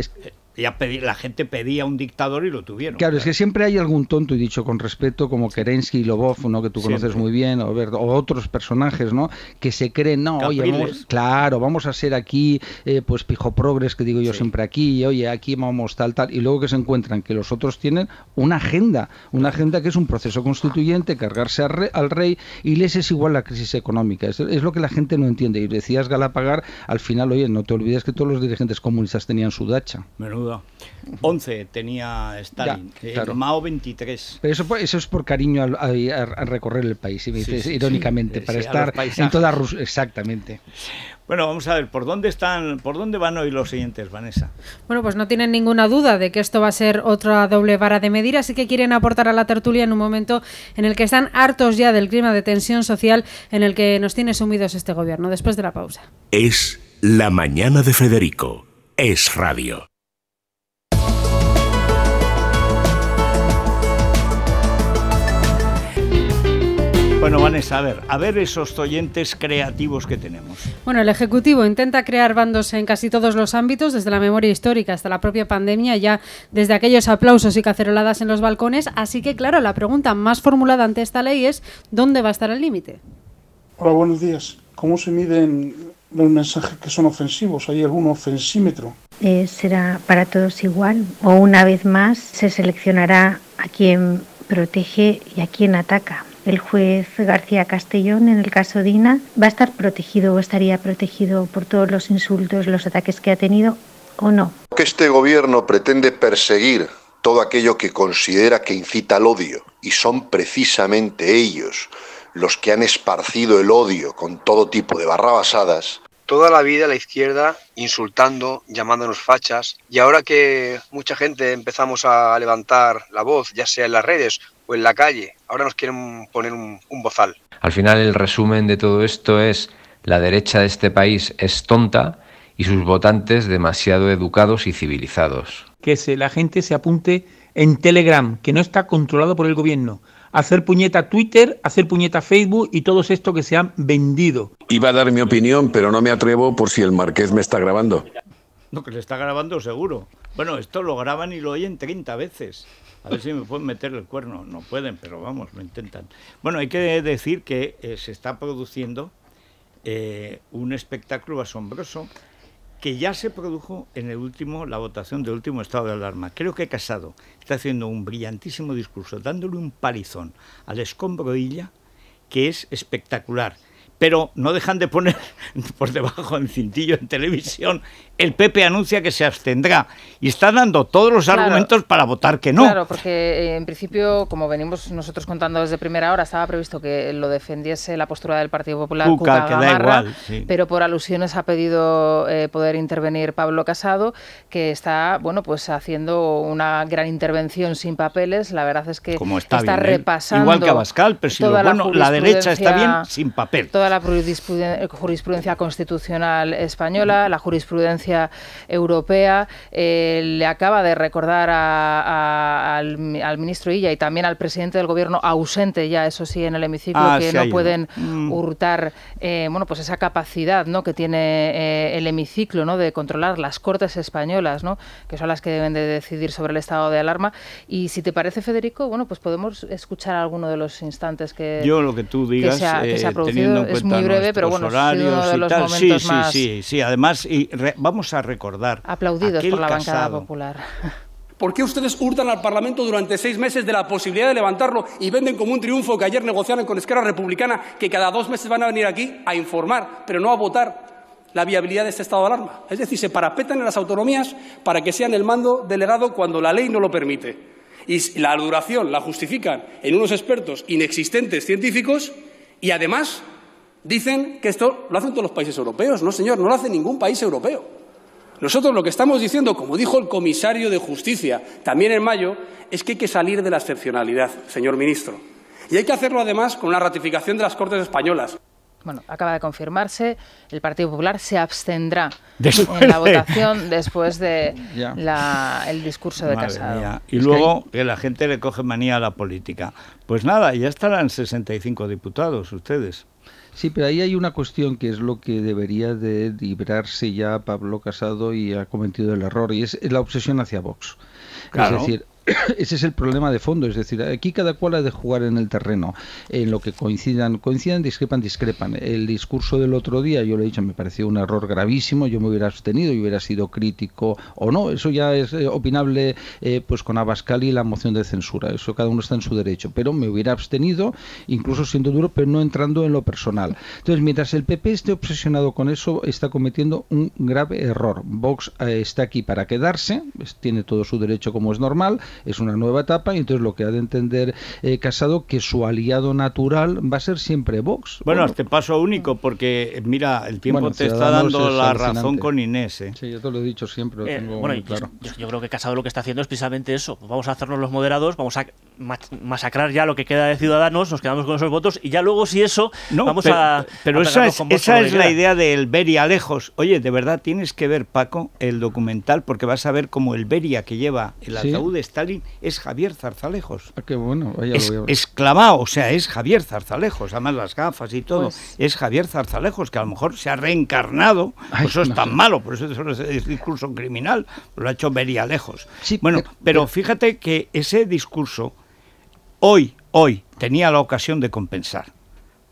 La gente pedía un dictador y lo tuvieron. Claro, es que siempre hay algún tonto, y dicho con respeto, como Kerensky y Lvov, ¿no? Que tú conoces muy bien, o otros personajes, ¿no? Que se creen, no, Capriles. Oye, vamos a ser aquí, pues pijo progres, que digo yo siempre aquí, y oye, aquí vamos tal, y luego que se encuentran que los otros tienen una agenda que es un proceso constituyente, cargarse al rey, y les es igual la crisis económica. Es lo que la gente no entiende. Y decías Galapagar, al final, oye, no te olvides que todos los dirigentes comunistas tenían su dacha. Menudo. 11 tenía Stalin, claro. Mao 23. Pero eso es por cariño a recorrer el país, si me dices, irónicamente, para estar en toda Rusia. Exactamente. Bueno, vamos a ver, ¿por dónde van hoy los siguientes, Vanessa? Bueno, pues no tienen ninguna duda de que esto va a ser otra doble vara de medir, así que quieren aportar a la tertulia en un momento en el que están hartos ya del clima de tensión social en el que nos tiene sumidos este gobierno. Después de la pausa. Es La Mañana de Federico. Es Radio. Bueno, Vanessa, a ver esos oyentes creativos que tenemos. Bueno, el Ejecutivo intenta crear bandos en casi todos los ámbitos, desde la memoria histórica hasta la propia pandemia, ya desde aquellos aplausos y caceroladas en los balcones. Así que, claro, la pregunta más formulada ante esta ley es ¿dónde va a estar el límite? Hola, buenos días. ¿Cómo se miden los mensajes que son ofensivos? ¿Hay algún ofensímetro? ¿Será para todos igual? ¿O una vez más se seleccionará a quien protege y a quien ataca? El juez García Castellón, en el caso Dina, ¿va a estar protegido o estaría protegido por todos los insultos, los ataques que ha tenido o no? Que este gobierno pretende perseguir todo aquello que considera que incita al odio, y son precisamente ellos los que han esparcido el odio con todo tipo de barrabasadas. Toda la vida la izquierda insultando, llamándonos fachas, y ahora que mucha gente empezamos a levantar la voz, ya sea en las redes o en la calle, ahora nos quieren poner un bozal. Al final el resumen de todo esto es: la derecha de este país es tonta y sus votantes demasiado educados y civilizados. Que la gente se apunte en Telegram, que no está controlado por el gobierno. Hacer puñeta Twitter, hacer puñeta Facebook y todo esto que se han vendido. Iba a dar mi opinión, pero no me atrevo por si el Marqués me está grabando. No, que le está grabando seguro. Bueno, esto lo graban y lo oyen 30 veces. A ver si me pueden meter el cuerno. No pueden, pero vamos, lo intentan. Bueno, hay que decir que se está produciendo un espectáculo asombroso que ya se produjo en la votación del último estado de alarma. Creo que Casado está haciendo un brillantísimo discurso, dándole un palizón al escombro Illa, que es espectacular. pero no dejan de poner por debajo en cintillo en televisión, el PP anuncia que se abstendrá y está dando todos los argumentos para votar que no. Claro, porque en principio, como venimos nosotros contando desde primera hora, estaba previsto que lo defendiese la postura del Partido Popular, Cuca Gamarra, da igual, sí. Pero por alusiones ha pedido poder intervenir Pablo Casado, que está, bueno, pues haciendo una gran intervención sin papeles. La verdad es que está bien, repasando igual que Abascal, pero si la derecha está bien sin papel. Toda la jurisprudencia constitucional española, la jurisprudencia europea, le acaba de recordar al ministro Illa y también al presidente del gobierno, ausente ya, eso sí, en el hemiciclo, que no pueden hurtar bueno, pues esa capacidad, ¿no?, que tiene el hemiciclo, ¿no?, de controlar las Cortes españolas, ¿no?, que son las que deben de decidir sobre el estado de alarma. Y si te parece, Federico, bueno, pues podemos escuchar alguno de los instantes que yo lo que tú digas, que se ha producido. Es muy breve, pero bueno, horarios uno de los momentos más sí. Además, vamos a recordar aplaudidos por la bancada popular. ¿Por qué ustedes hurtan al Parlamento durante 6 meses de la posibilidad de levantarlo y venden como un triunfo que ayer negociaron con Esquerra Republicana, que cada 2 meses van a venir aquí a informar, pero no a votar la viabilidad de este estado de alarma? Es decir, se parapetan en las autonomías para que sean el mando delegado cuando la ley no lo permite. Y la duración la justifican en unos expertos inexistentes científicos y además dicen que esto lo hacen todos los países europeos. No, señor, no lo hace ningún país europeo. Nosotros lo que estamos diciendo, como dijo el comisario de Justicia también en mayo, es que hay que salir de la excepcionalidad, señor ministro. Y hay que hacerlo además con la ratificación de las Cortes españolas. Bueno, acaba de confirmarse, el Partido Popular se abstendrá en la votación después de el discurso de Casado. Y luego que la gente le coge manía a la política. Pues nada, ya estarán 65 diputados ustedes. Sí, pero ahí hay una cuestión que es lo que debería de librarse ya Pablo Casado y ha cometido el error, y es la obsesión hacia Vox. Claro. Es decir, ese es el problema de fondo, es decir, aquí cada cual ha de jugar en el terreno, en lo que coincidan, discrepan. El discurso del otro día, yo le he dicho, me pareció un error gravísimo, yo me hubiera abstenido y hubiera sido crítico o no, eso ya es opinable pues con Abascal y la moción de censura, eso cada uno está en su derecho, pero me hubiera abstenido, incluso siendo duro, pero no entrando en lo personal. Entonces, mientras el PP esté obsesionado con eso, está cometiendo un grave error. Vox está aquí para quedarse, tiene todo su derecho como es normal, es una nueva etapa y entonces lo que ha de entender Casado, que su aliado natural va a ser siempre Vox. Bueno, este paso único, porque mira, el tiempo te está dando la razón con Inés. Sí, yo te lo he dicho siempre, lo tengo bueno, muy claro. Yo creo que Casado lo que está haciendo es precisamente eso. Vamos a hacernos los moderados, vamos a masacrar ya lo que queda de Ciudadanos, nos quedamos con esos votos y ya luego si eso pero esa es la idea del Beria lejos. Oye, de verdad tienes que ver, Paco, el documental, porque vas a ver cómo el Beria que lleva el ataúd de Stalin es Javier Zarzalejos. Qué bueno, es clavado, o sea, es Javier Zarzalejos, además las gafas y todo, es Javier Zarzalejos, que a lo mejor se ha reencarnado, pues eso es tan malo, por eso es discurso criminal, lo ha hecho Beria lejos. Sí, bueno, pero fíjate que ese discurso hoy tenía la ocasión de compensar.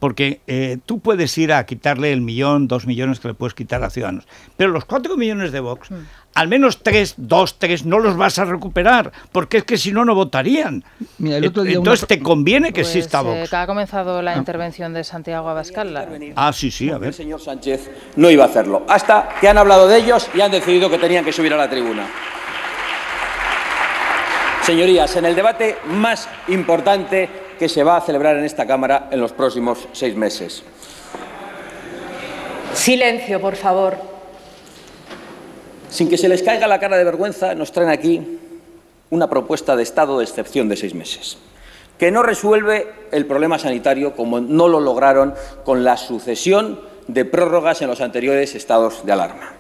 Porque tú puedes ir a quitarle el 1, 2 millones que le puedes quitar a Ciudadanos, pero los 4 millones de Vox, al menos 2, 3 no los vas a recuperar, porque es que si no, no votarían. Mira, el otro día entonces te conviene que exista Vox. Ha comenzado la intervención de Santiago Abascal. Sí, a ver. El señor Sánchez no iba a hacerlo, hasta que han hablado de ellos y han decidido que tenían que subir a la tribuna. Señorías, en el debate más importante que se va a celebrar en esta Cámara en los próximos 6 meses. Silencio, por favor. Sin que se les caiga la cara de vergüenza, nos traen aquí una propuesta de estado de excepción de 6 meses, que no resuelve el problema sanitario como no lo lograron con la sucesión de prórrogas en los anteriores estados de alarma,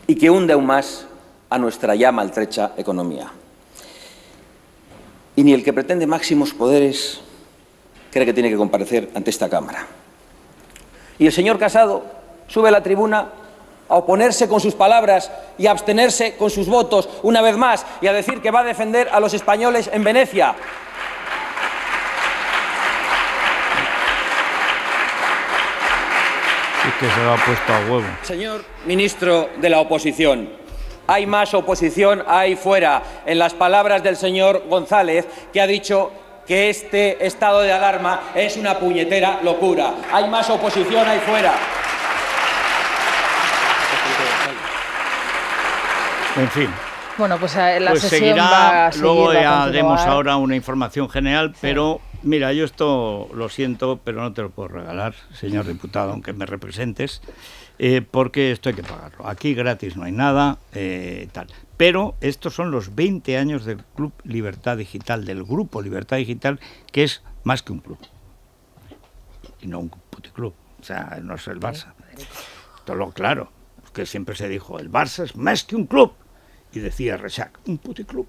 y que hunde aún más a nuestra ya maltrecha economía. Y ni el que pretende máximos poderes cree que tiene que comparecer ante esta Cámara. Y el señor Casado sube a la tribuna a oponerse con sus palabras y a abstenerse con sus votos una vez más y a decir que va a defender a los españoles en Venecia. Es que se lo ha puesto a huevo. Señor ministro de la oposición, hay más oposición ahí fuera, en las palabras del señor González, que ha dicho que este estado de alarma es una puñetera locura. Hay más oposición ahí fuera. En fin. Bueno, pues la pues sesión seguirá, va a seguir, luego va a haremos continuar. ahora una información general, pero mira, yo esto lo siento, pero no te lo puedo regalar, señor diputado, aunque me representes, porque esto hay que pagarlo. Aquí gratis no hay nada, tal. Pero estos son los 20 años del Club Libertad Digital, del Grupo Libertad Digital, que es más que un club. Y no un puticlub, o sea, no es el Barça. Todo lo claro, que siempre se dijo, el Barça es más que un club. Y decía Rechac, un puticlub.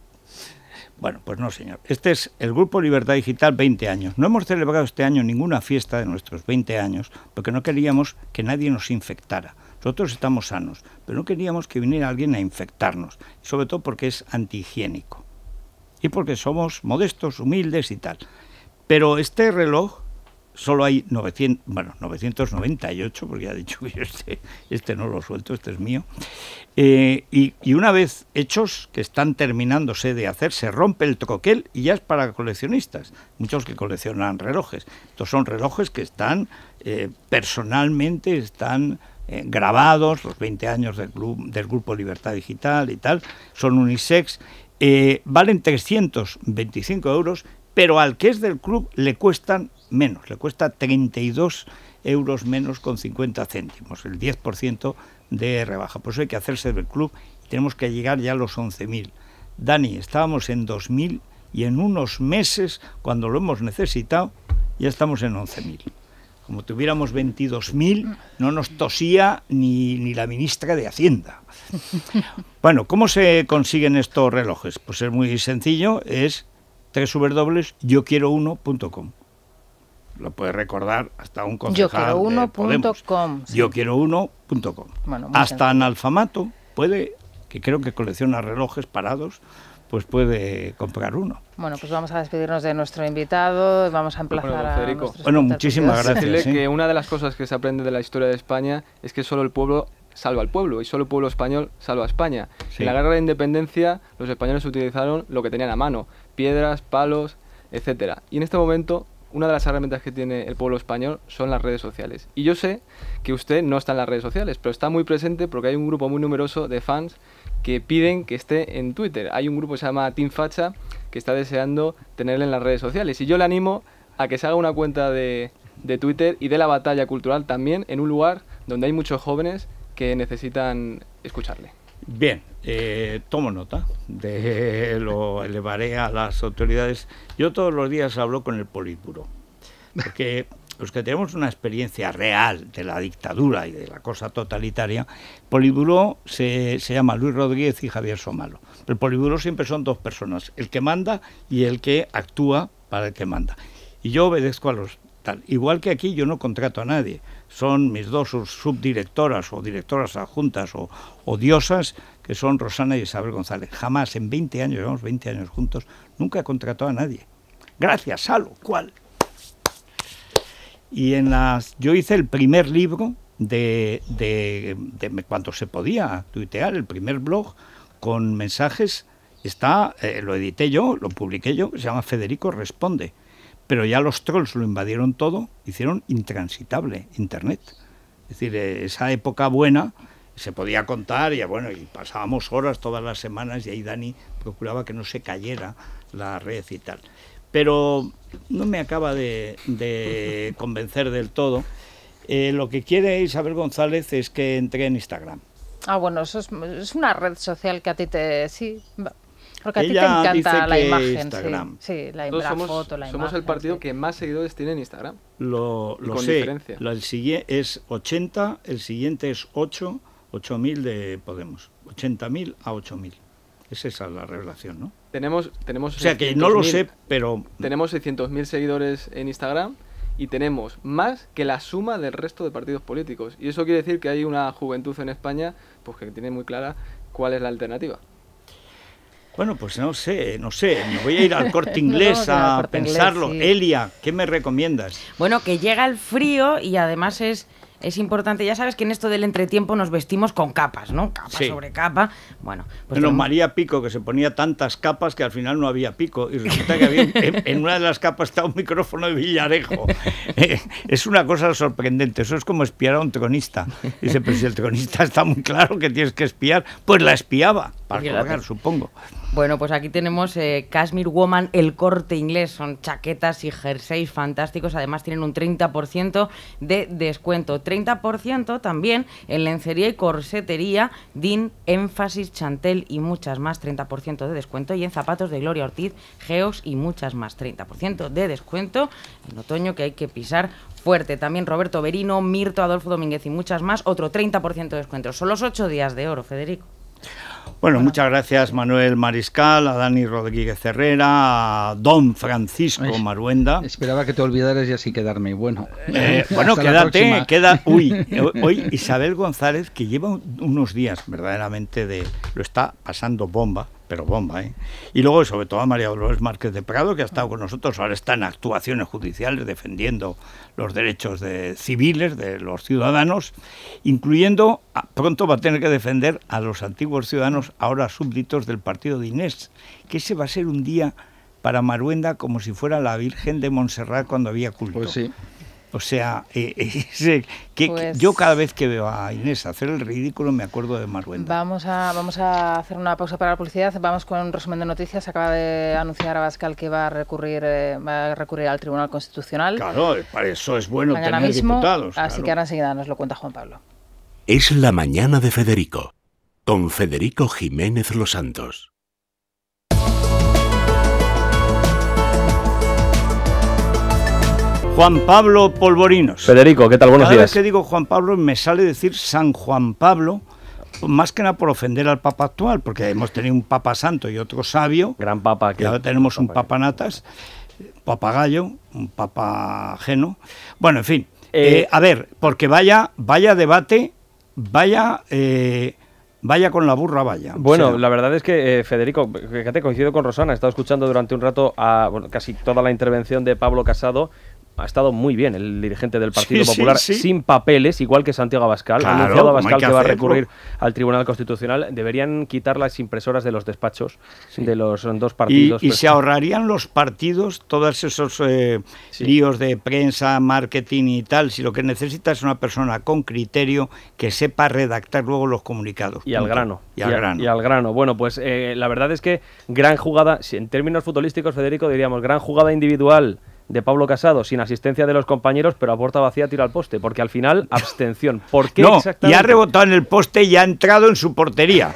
Bueno, pues no, señor. Este es el Grupo Libertad Digital, 20 años. No hemos celebrado este año ninguna fiesta de nuestros 20 años porque no queríamos que nadie nos infectara. Nosotros estamos sanos, pero no queríamos que viniera alguien a infectarnos, sobre todo porque es antihigiénico y porque somos modestos, humildes y tal. Pero este reloj solo hay 998, porque ya he dicho que este no lo suelto, este es mío. Y una vez hechos, que están terminándose de hacer, se rompe el troquel y ya es para coleccionistas. Muchos que coleccionan relojes. Estos son relojes que están personalmente, están grabados, los 20 años del Grupo Libertad Digital y tal, son unisex, valen 325 euros, pero al que es del club le cuestan menos, le cuesta 32 euros menos con 50 céntimos, el 10% de rebaja. Por eso hay que hacerse del club y tenemos que llegar ya a los 11.000. Dani, estábamos en 2.000 y en unos meses, cuando lo hemos necesitado, ya estamos en 11.000. Como tuviéramos 22.000, no nos tosía ni la ministra de Hacienda. Bueno, ¿cómo se consiguen estos relojes? Pues es muy sencillo, es www.yoquierouno.com. Lo puede recordar hasta un concejal de Podemos. Yoquierouno.com. Bueno, hasta sencillo. analfamato puede, que creo que colecciona relojes parados, pues puede comprar uno. Bueno, pues vamos a despedirnos de nuestro invitado y vamos a emplazar a Federico. Bueno, muchísimas gracias. Decirle que una de las cosas que se aprende de la historia de España es que solo el pueblo salva al pueblo y solo el pueblo español salva a España. Sí. En la guerra de independencia los españoles utilizaron lo que tenían a mano, piedras, palos, etcétera. Y en este momento una de las herramientas que tiene el pueblo español son las redes sociales. Y yo sé que usted no está en las redes sociales, pero está muy presente porque hay un grupo muy numeroso de fans que piden que esté en Twitter. Hay un grupo que se llama Team Facha que está deseando tenerle en las redes sociales. Y yo le animo a que se haga una cuenta de Twitter y de la batalla cultural también en un lugar donde hay muchos jóvenes que necesitan escucharle. Bien, tomo nota, lo elevaré a las autoridades. Yo todos los días hablo con el Politburó, porque los que tenemos una experiencia real de la dictadura y de la cosa totalitaria, Politburó se llama Luis Rodríguez y Javier Somalo. El Politburó siempre son dos personas, el que manda y el que actúa para el que manda. Y yo obedezco a los tal. Igual que aquí yo no contrato a nadie, son mis dos subdirectoras o directoras adjuntas o diosas, que son Rosana y Isabel González. Jamás en 20 años, llevamos 20 años juntos, nunca he contratado a nadie. Gracias, Salo, ¿cuál? Y yo hice el primer libro de cuando se podía tuitear, el primer blog con mensajes, lo edité yo, lo publiqué yo, se llama Federico Responde. Pero ya los trolls lo invadieron todo, hicieron intransitable Internet. Es decir, esa época buena se podía contar y bueno, y pasábamos horas todas las semanas y ahí Dani procuraba que no se cayera la red y tal. Pero no me acaba de convencer del todo. Lo que quiere Isabel González es que entre en Instagram. Ah, bueno, eso es una red social que a ti sí... Porque a ti te Ella encanta la imagen, Instagram. sí, la foto, la imagen. Somos el partido que más seguidores tiene en Instagram. Lo con sé. diferencia. El siguiente es 80, el siguiente es 8.000 de Podemos. 80.000 a 8.000. Es esa la revelación, ¿no? Tenemos o sea que no lo sé, pero... Tenemos 600.000 seguidores en Instagram y tenemos más que la suma del resto de partidos políticos. Y eso quiere decir que hay una juventud en España pues que tiene muy clara cuál es la alternativa. Bueno, pues no sé, me voy a ir al Corte Inglés a pensarlo. Sí. Elia, ¿qué me recomiendas? Bueno, que llega el frío y además es es importante. Ya sabes que en esto del entretiempo nos vestimos con capas, ¿no? Capa sobre capa. Bueno, pues María Pico, que se ponía tantas capas que al final no había pico. Y resulta que había en una de las capas estaba un micrófono de Villarejo. Es una cosa sorprendente. Eso es como espiar a un tronista. Dice, pero si el tronista está muy claro que tienes que espiar, pues la espiaba para colgar, supongo. Bueno, pues aquí tenemos Cashmere Woman, El Corte Inglés. Son chaquetas y jerseys fantásticos. Además tienen un 30% de descuento. 30% también en lencería y corsetería, Dean, Énfasis, Chantel y muchas más. 30% de descuento. Y en zapatos de Gloria Ortiz, Geox y muchas más. 30% de descuento en otoño, que hay que pisar fuerte. También Roberto Berino, Mirto, Adolfo Domínguez y muchas más. Otro 30% de descuento. Son los 8 días de oro, Federico. Bueno, muchas gracias Manuel Mariscal, a Dani Rodríguez Herrera, a Don Francisco Maruenda. Esperaba que te olvidaras y así quedarme. Bueno, queda hoy Isabel González, que lleva unos días verdaderamente lo está pasando bomba, pero bomba, ¿eh? Y luego, sobre todo, a María Dolores Márquez de Prado, que ha estado con nosotros, ahora está en actuaciones judiciales defendiendo los derechos civiles de los ciudadanos, incluyendo, pronto va a tener que defender a los antiguos ciudadanos, ahora súbditos del partido de Inés, que ese va a ser un día para Maruenda como si fuera la Virgen de Montserrat cuando había culto. Pues sí. O sea, yo cada vez que veo a Inés hacer el ridículo me acuerdo de Maruenda. Vamos a hacer una pausa para la publicidad. Vamos con un resumen de noticias. Acaba de anunciar Abascal que va a recurrir al Tribunal Constitucional. Claro, para eso es bueno mañana tener mismo, diputados. Así que ahora enseguida nos lo cuenta Juan Pablo. Es la mañana de Federico, con Federico Jiménez Los Santos. Juan Pablo Polvorinos. Federico, ¿qué tal? Buenos días. Cada vez que digo Juan Pablo me sale decir San Juan Pablo, más que nada por ofender al Papa actual, porque hemos tenido un Papa santo y otro sabio. Gran Papa. Y ahora tenemos un Papa natas, Papagayo, un Papa ajeno. Bueno, en fin. A ver, porque vaya debate, vaya con la burra, vaya. Bueno, o sea, la verdad es que, Federico, fíjate, coincido con Rosana, he estado escuchando durante un rato casi toda la intervención de Pablo Casado. Ha estado muy bien el dirigente del Partido Popular, sin papeles, igual que Santiago Abascal. Ha anunciado Abascal que va a recurrir al Tribunal Constitucional. Deberían quitar las impresoras de los despachos de los dos partidos. Y se ahorrarían los partidos todos esos líos de prensa, marketing y tal, si lo que necesita es una persona con criterio que sepa redactar luego los comunicados. Y al grano. Y al grano. Bueno, pues la verdad es que gran jugada, en términos futbolísticos, Federico, diríamos, gran jugada individual de Pablo Casado, sin asistencia de los compañeros, pero a puerta vacía tira al poste, porque al final, abstención. ¿Por qué exactamente? Y ha rebotado en el poste y ha entrado en su portería.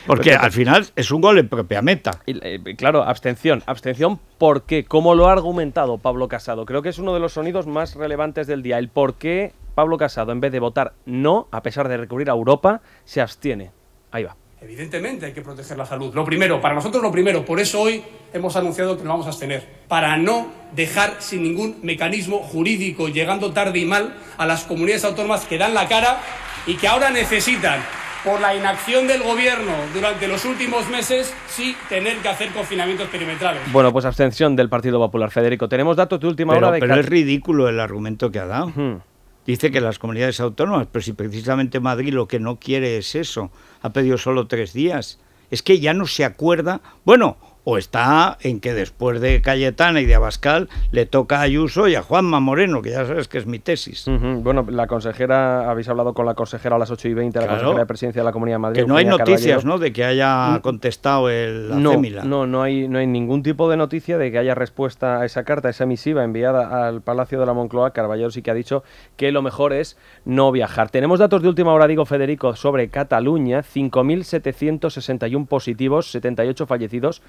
Porque al final es un gol en propia meta. Claro, abstención. Abstención, ¿por qué? ¿Cómo lo ha argumentado Pablo Casado? Creo que es uno de los sonidos más relevantes del día. El por qué Pablo Casado, en vez de votar no, a pesar de recurrir a Europa, se abstiene. Ahí va. Evidentemente hay que proteger la salud. Lo primero, para nosotros lo primero. Por eso hoy hemos anunciado que nos vamos a abstener. Para no dejar sin ningún mecanismo jurídico, llegando tarde y mal, a las comunidades autónomas que dan la cara y que ahora necesitan, por la inacción del gobierno durante los últimos meses, sí tener que hacer confinamientos perimetrales. Bueno, pues abstención del Partido Popular. Federico, tenemos datos de última hora de... Pero es ridículo el argumento que ha dado. Dice que las comunidades autónomas, pero si precisamente Madrid lo que no quiere es eso, ha pedido solo 3 días. Es que ya no se acuerda, bueno, o está en que después de Cayetana y de Abascal le toca a Ayuso y a Juanma Moreno, que ya sabes que es mi tesis. Bueno, la consejera, habéis hablado con la consejera a las 8:20, la consejera de Presidencia de la Comunidad de Madrid. Que no hay noticias, ¿no?, de que haya contestado la CEMILA. No hay ningún tipo de noticia de que haya respuesta a esa carta, a esa misiva enviada al Palacio de la Moncloa. Carballo sí que ha dicho que lo mejor es no viajar. Tenemos datos de última hora, digo, Federico, sobre Cataluña: 5.761 positivos, 78 fallecidos.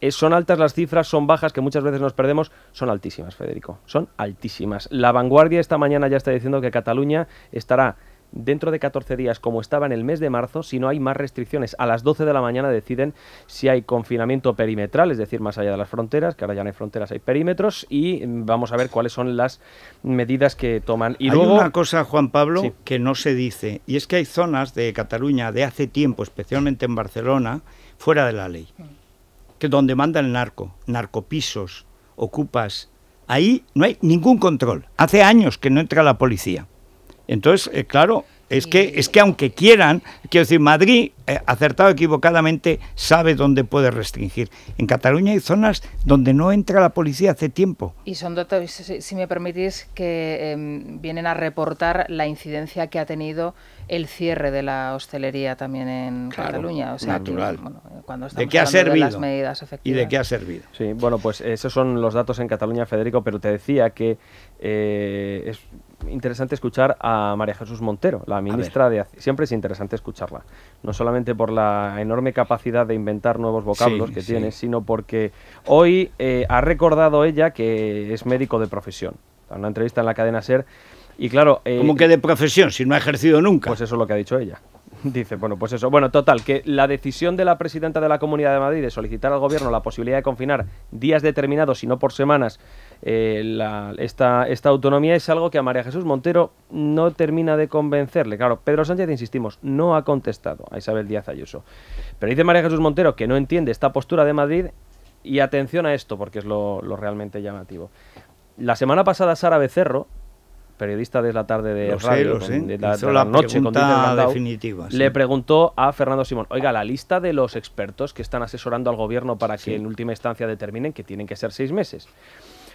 Son altas las cifras, son bajas, que muchas veces nos perdemos. Son altísimas, Federico, son altísimas. La Vanguardia esta mañana ya está diciendo que Cataluña estará dentro de 14 días como estaba en el mes de marzo si no hay más restricciones. A las 12 de la mañana deciden si hay confinamiento perimetral, es decir, más allá de las fronteras, que ahora ya no hay fronteras, hay perímetros, y vamos a ver cuáles son las medidas que toman. Y hay luego una cosa, Juan Pablo, que no se dice, y es que hay zonas de Cataluña de hace tiempo, especialmente en Barcelona, fuera de la ley, que donde manda el narcopisos, ocupas, ahí no hay ningún control. Hace años que no entra la policía. Entonces, claro, es que aunque quieran, quiero decir, Madrid, acertado o equivocadamente, sabe dónde puede restringir. En Cataluña hay zonas donde no entra la policía hace tiempo. Y son datos, si me permitís, que vienen a reportar la incidencia que ha tenido el cierre de la hostelería también en Cataluña. O sea, natural. Cuando ¿De qué ha servido? De las medidas efectivas. ¿Y de qué ha servido? Sí, bueno, pues esos son los datos en Cataluña, Federico, pero te decía que es interesante escuchar a María Jesús Montero, la ministra de Hacienda. Siempre es interesante escucharla, no solamente por la enorme capacidad de inventar nuevos vocablos que tiene, sino porque hoy ha recordado ella que es médico de profesión. En una entrevista en la cadena SER, y claro... ¿Cómo que de profesión? Si no ha ejercido nunca. Pues eso es lo que ha dicho ella. Dice, bueno, pues eso. Bueno, total, que la decisión de la presidenta de la Comunidad de Madrid de solicitar al gobierno la posibilidad de confinar días determinados y no por semanas esta autonomía es algo que a María Jesús Montero no termina de convencerle. Claro, Pedro Sánchez, insistimos, no ha contestado a Isabel Díaz Ayuso. Pero dice María Jesús Montero que no entiende esta postura de Madrid y atención a esto, porque es lo realmente llamativo. La semana pasada Sara Becerro, periodista de la tarde de radio, de la noche con definitiva, le preguntó a Fernando Simón, oiga, la lista de los expertos que están asesorando al gobierno para que en última instancia determinen que tienen que ser 6 meses.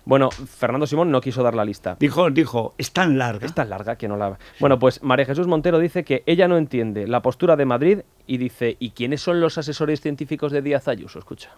Bueno, Fernando Simón no quiso dar la lista. Dijo, es tan larga. Es tan larga que no la... Bueno, pues María Jesús Montero dice que ella no entiende la postura de Madrid y dice, ¿y quiénes son los asesores científicos de Díaz Ayuso? Escucha.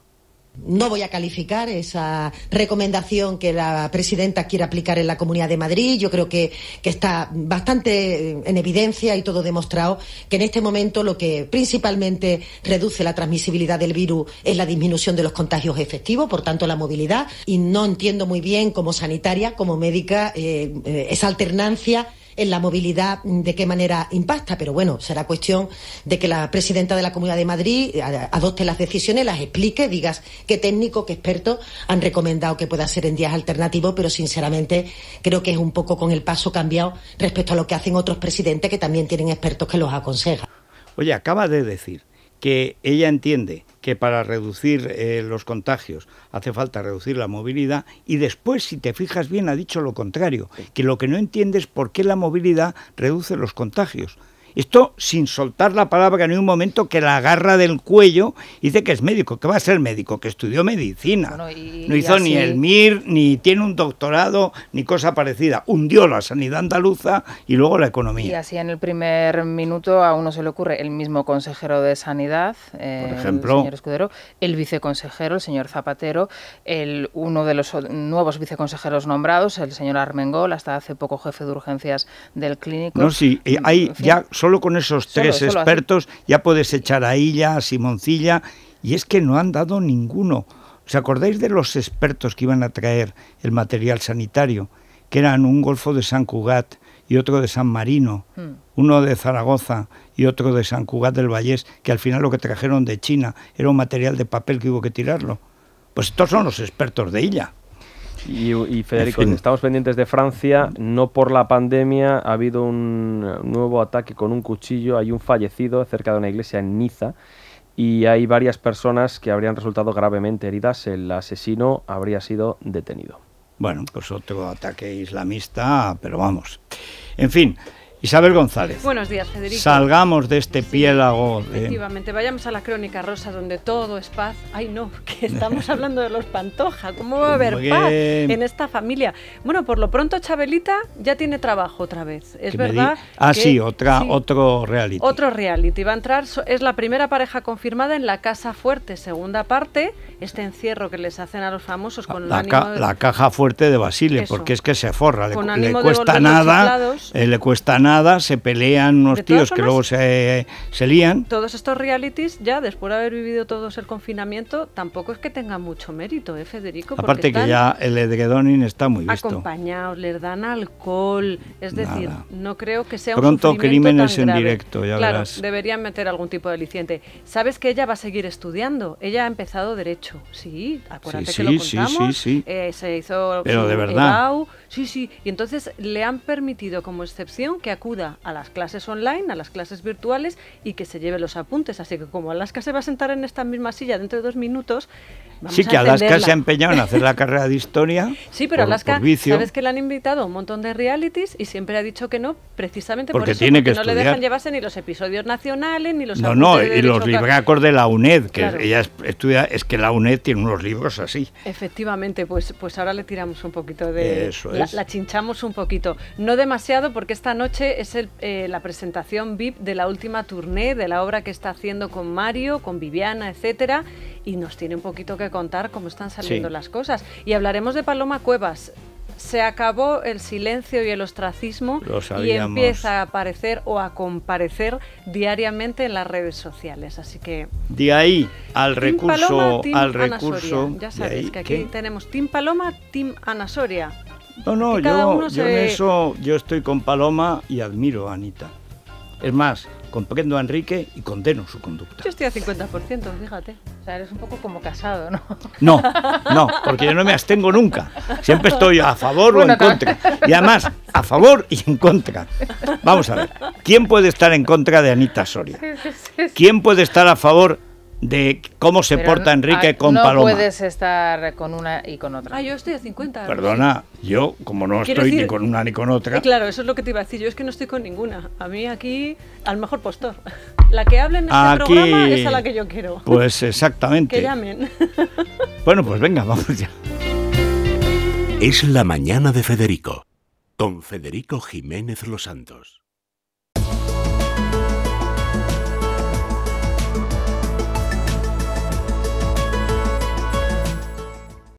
No voy a calificar esa recomendación que la presidenta quiere aplicar en la Comunidad de Madrid. Yo creo que está bastante en evidencia y todo demostrado que en este momento lo que principalmente reduce la transmisibilidad del virus es la disminución de los contagios efectivos, por tanto la movilidad. Y no entiendo muy bien como sanitaria, como médica, esa alternancia en la movilidad, de qué manera impacta, pero bueno, será cuestión de que la presidenta de la Comunidad de Madrid adopte las decisiones, las explique, digas qué técnico, qué experto han recomendado que pueda ser en días alternativos, pero sinceramente creo que es un poco con el paso cambiado respecto a lo que hacen otros presidentes que también tienen expertos que los aconsejan. Oye, acaba de decir que ella entiende que para reducir los contagios hace falta reducir la movilidad y después, si te fijas bien, ha dicho lo contrario, que lo que no entiende es por qué la movilidad reduce los contagios. Esto sin soltar la palabra en un momento, que la agarra del cuello y dice que es médico. ¿Qué va a ser médico? Que estudió medicina. Bueno, no hizo así, ni el MIR, ni tiene un doctorado, ni cosa parecida. Hundió la sanidad andaluza y luego la economía. Y así en el primer minuto a uno se le ocurre el mismo consejero de Sanidad, por ejemplo, el señor Escudero, el viceconsejero, el señor Zapatero, uno de los nuevos viceconsejeros nombrados, el señor Armengol, hasta hace poco jefe de urgencias del Clínico. No, sí, hay ya... Solo con esos tres expertos ya puedes echar a Illa, a Simoncilla, y es que no han dado ninguno. ¿Os acordáis de los expertos que iban a traer el material sanitario? Que eran un Golfo de San Cugat y otro de San Marino, uno de Zaragoza y otro de San Cugat del Vallés, que al final lo que trajeron de China era un material de papel que hubo que tirarlo. Pues estos son los expertos de Illa. Y Federico, en fin, estamos pendientes de Francia, no por la pandemia, ha habido un nuevo ataque con un cuchillo, hay un fallecido cerca de una iglesia en Niza y hay varias personas que habrían resultado gravemente heridas, el asesino habría sido detenido. Bueno, pues otro ataque islamista, pero vamos, en fin... Isabel González. Buenos días, Federico. Salgamos de este piélago. Efectivamente, vayamos a la Crónica Rosa, donde todo es paz. Ay, no, que estamos hablando de los Pantoja. ¿Cómo va a haber paz en esta familia? Bueno, por lo pronto Chabelita ya tiene trabajo otra vez. Es verdad. Otro reality. Otro reality. Va a entrar, es la primera pareja confirmada en La Casa Fuerte, segunda parte. Este encierro que les hacen a los famosos con el ánimo de... La caja fuerte de Basile, porque es que se forra. Le cuesta nada. Le cuesta nada, se pelean unos tíos que luego se lían. Todos estos realities, ya después de haber vivido todos el confinamiento, tampoco es que tengan mucho mérito, Federico. Aparte que ya el edredoning está muy visto. Acompañados, les dan alcohol, es decir, no creo que sea pronto un sufrimiento crímenes tan grave. En directo, ya claro, verás. Deberían meter algún tipo de aliciente. ¿Sabes que ella va a seguir estudiando? Ella ha empezado Derecho, sí, acuérdate que lo contamos. Sí. Se hizo... Pero de verdad. Sí, y entonces le han permitido como excepción que acuda a las clases online, a las clases virtuales y que se lleve los apuntes. Así que como Alaska se va a sentar en esta misma silla dentro de 2 minutos, Sí, que Alaska se ha empeñado en hacer la carrera de historia. Sí, pero Alaska, sabes que le han invitado a un montón de realities y siempre ha dicho que no, precisamente porque por eso, tiene que no le dejan llevarse ni los episodios nacionales, ni los... No, y los libracos de la UNED, que claro. Ella estudia, es que la UNED tiene unos libros así. Efectivamente, pues ahora le tiramos un poquito de... La chinchamos un poquito. No demasiado, porque esta noche es la presentación VIP de la última tournée, de la obra que está haciendo con Mario, con Viviana, etcétera, y nos tiene un poquito que contar cómo están saliendo las cosas. Y hablaremos de Paloma Cuevas. Se acabó el silencio y el ostracismo y empieza a aparecer o a comparecer diariamente en las redes sociales. Así que... De ahí al recurso... Paloma, team al Ana recurso Soria. Ya sabes ahí, que aquí tenemos Team Paloma, Team Ana Soria. No, yo en eso yo estoy con Paloma y admiro a Anita. Es más, comprendo a Enrique y condeno su conducta. Yo estoy a 50%, fíjate. O sea, eres un poco como casado, ¿no? No, porque yo no me abstengo nunca. Siempre estoy a favor o en contra. Y además, a favor y en contra. Vamos a ver, ¿quién puede estar en contra de Anita Soria? ¿Quién puede estar a favor de cómo se porta Enrique con Paloma? No puedes estar con una y con otra. Yo estoy a 50. Perdona, yo como no estoy ni con una ni con otra... Claro, eso es lo que te iba a decir. Yo es que no estoy con ninguna. A mí aquí, al mejor postor. La que hable en este programa es a la que yo quiero. Pues exactamente. Que llamen. Bueno, pues venga, vamos ya. Es la mañana de Federico, con Federico Jiménez Los Santos.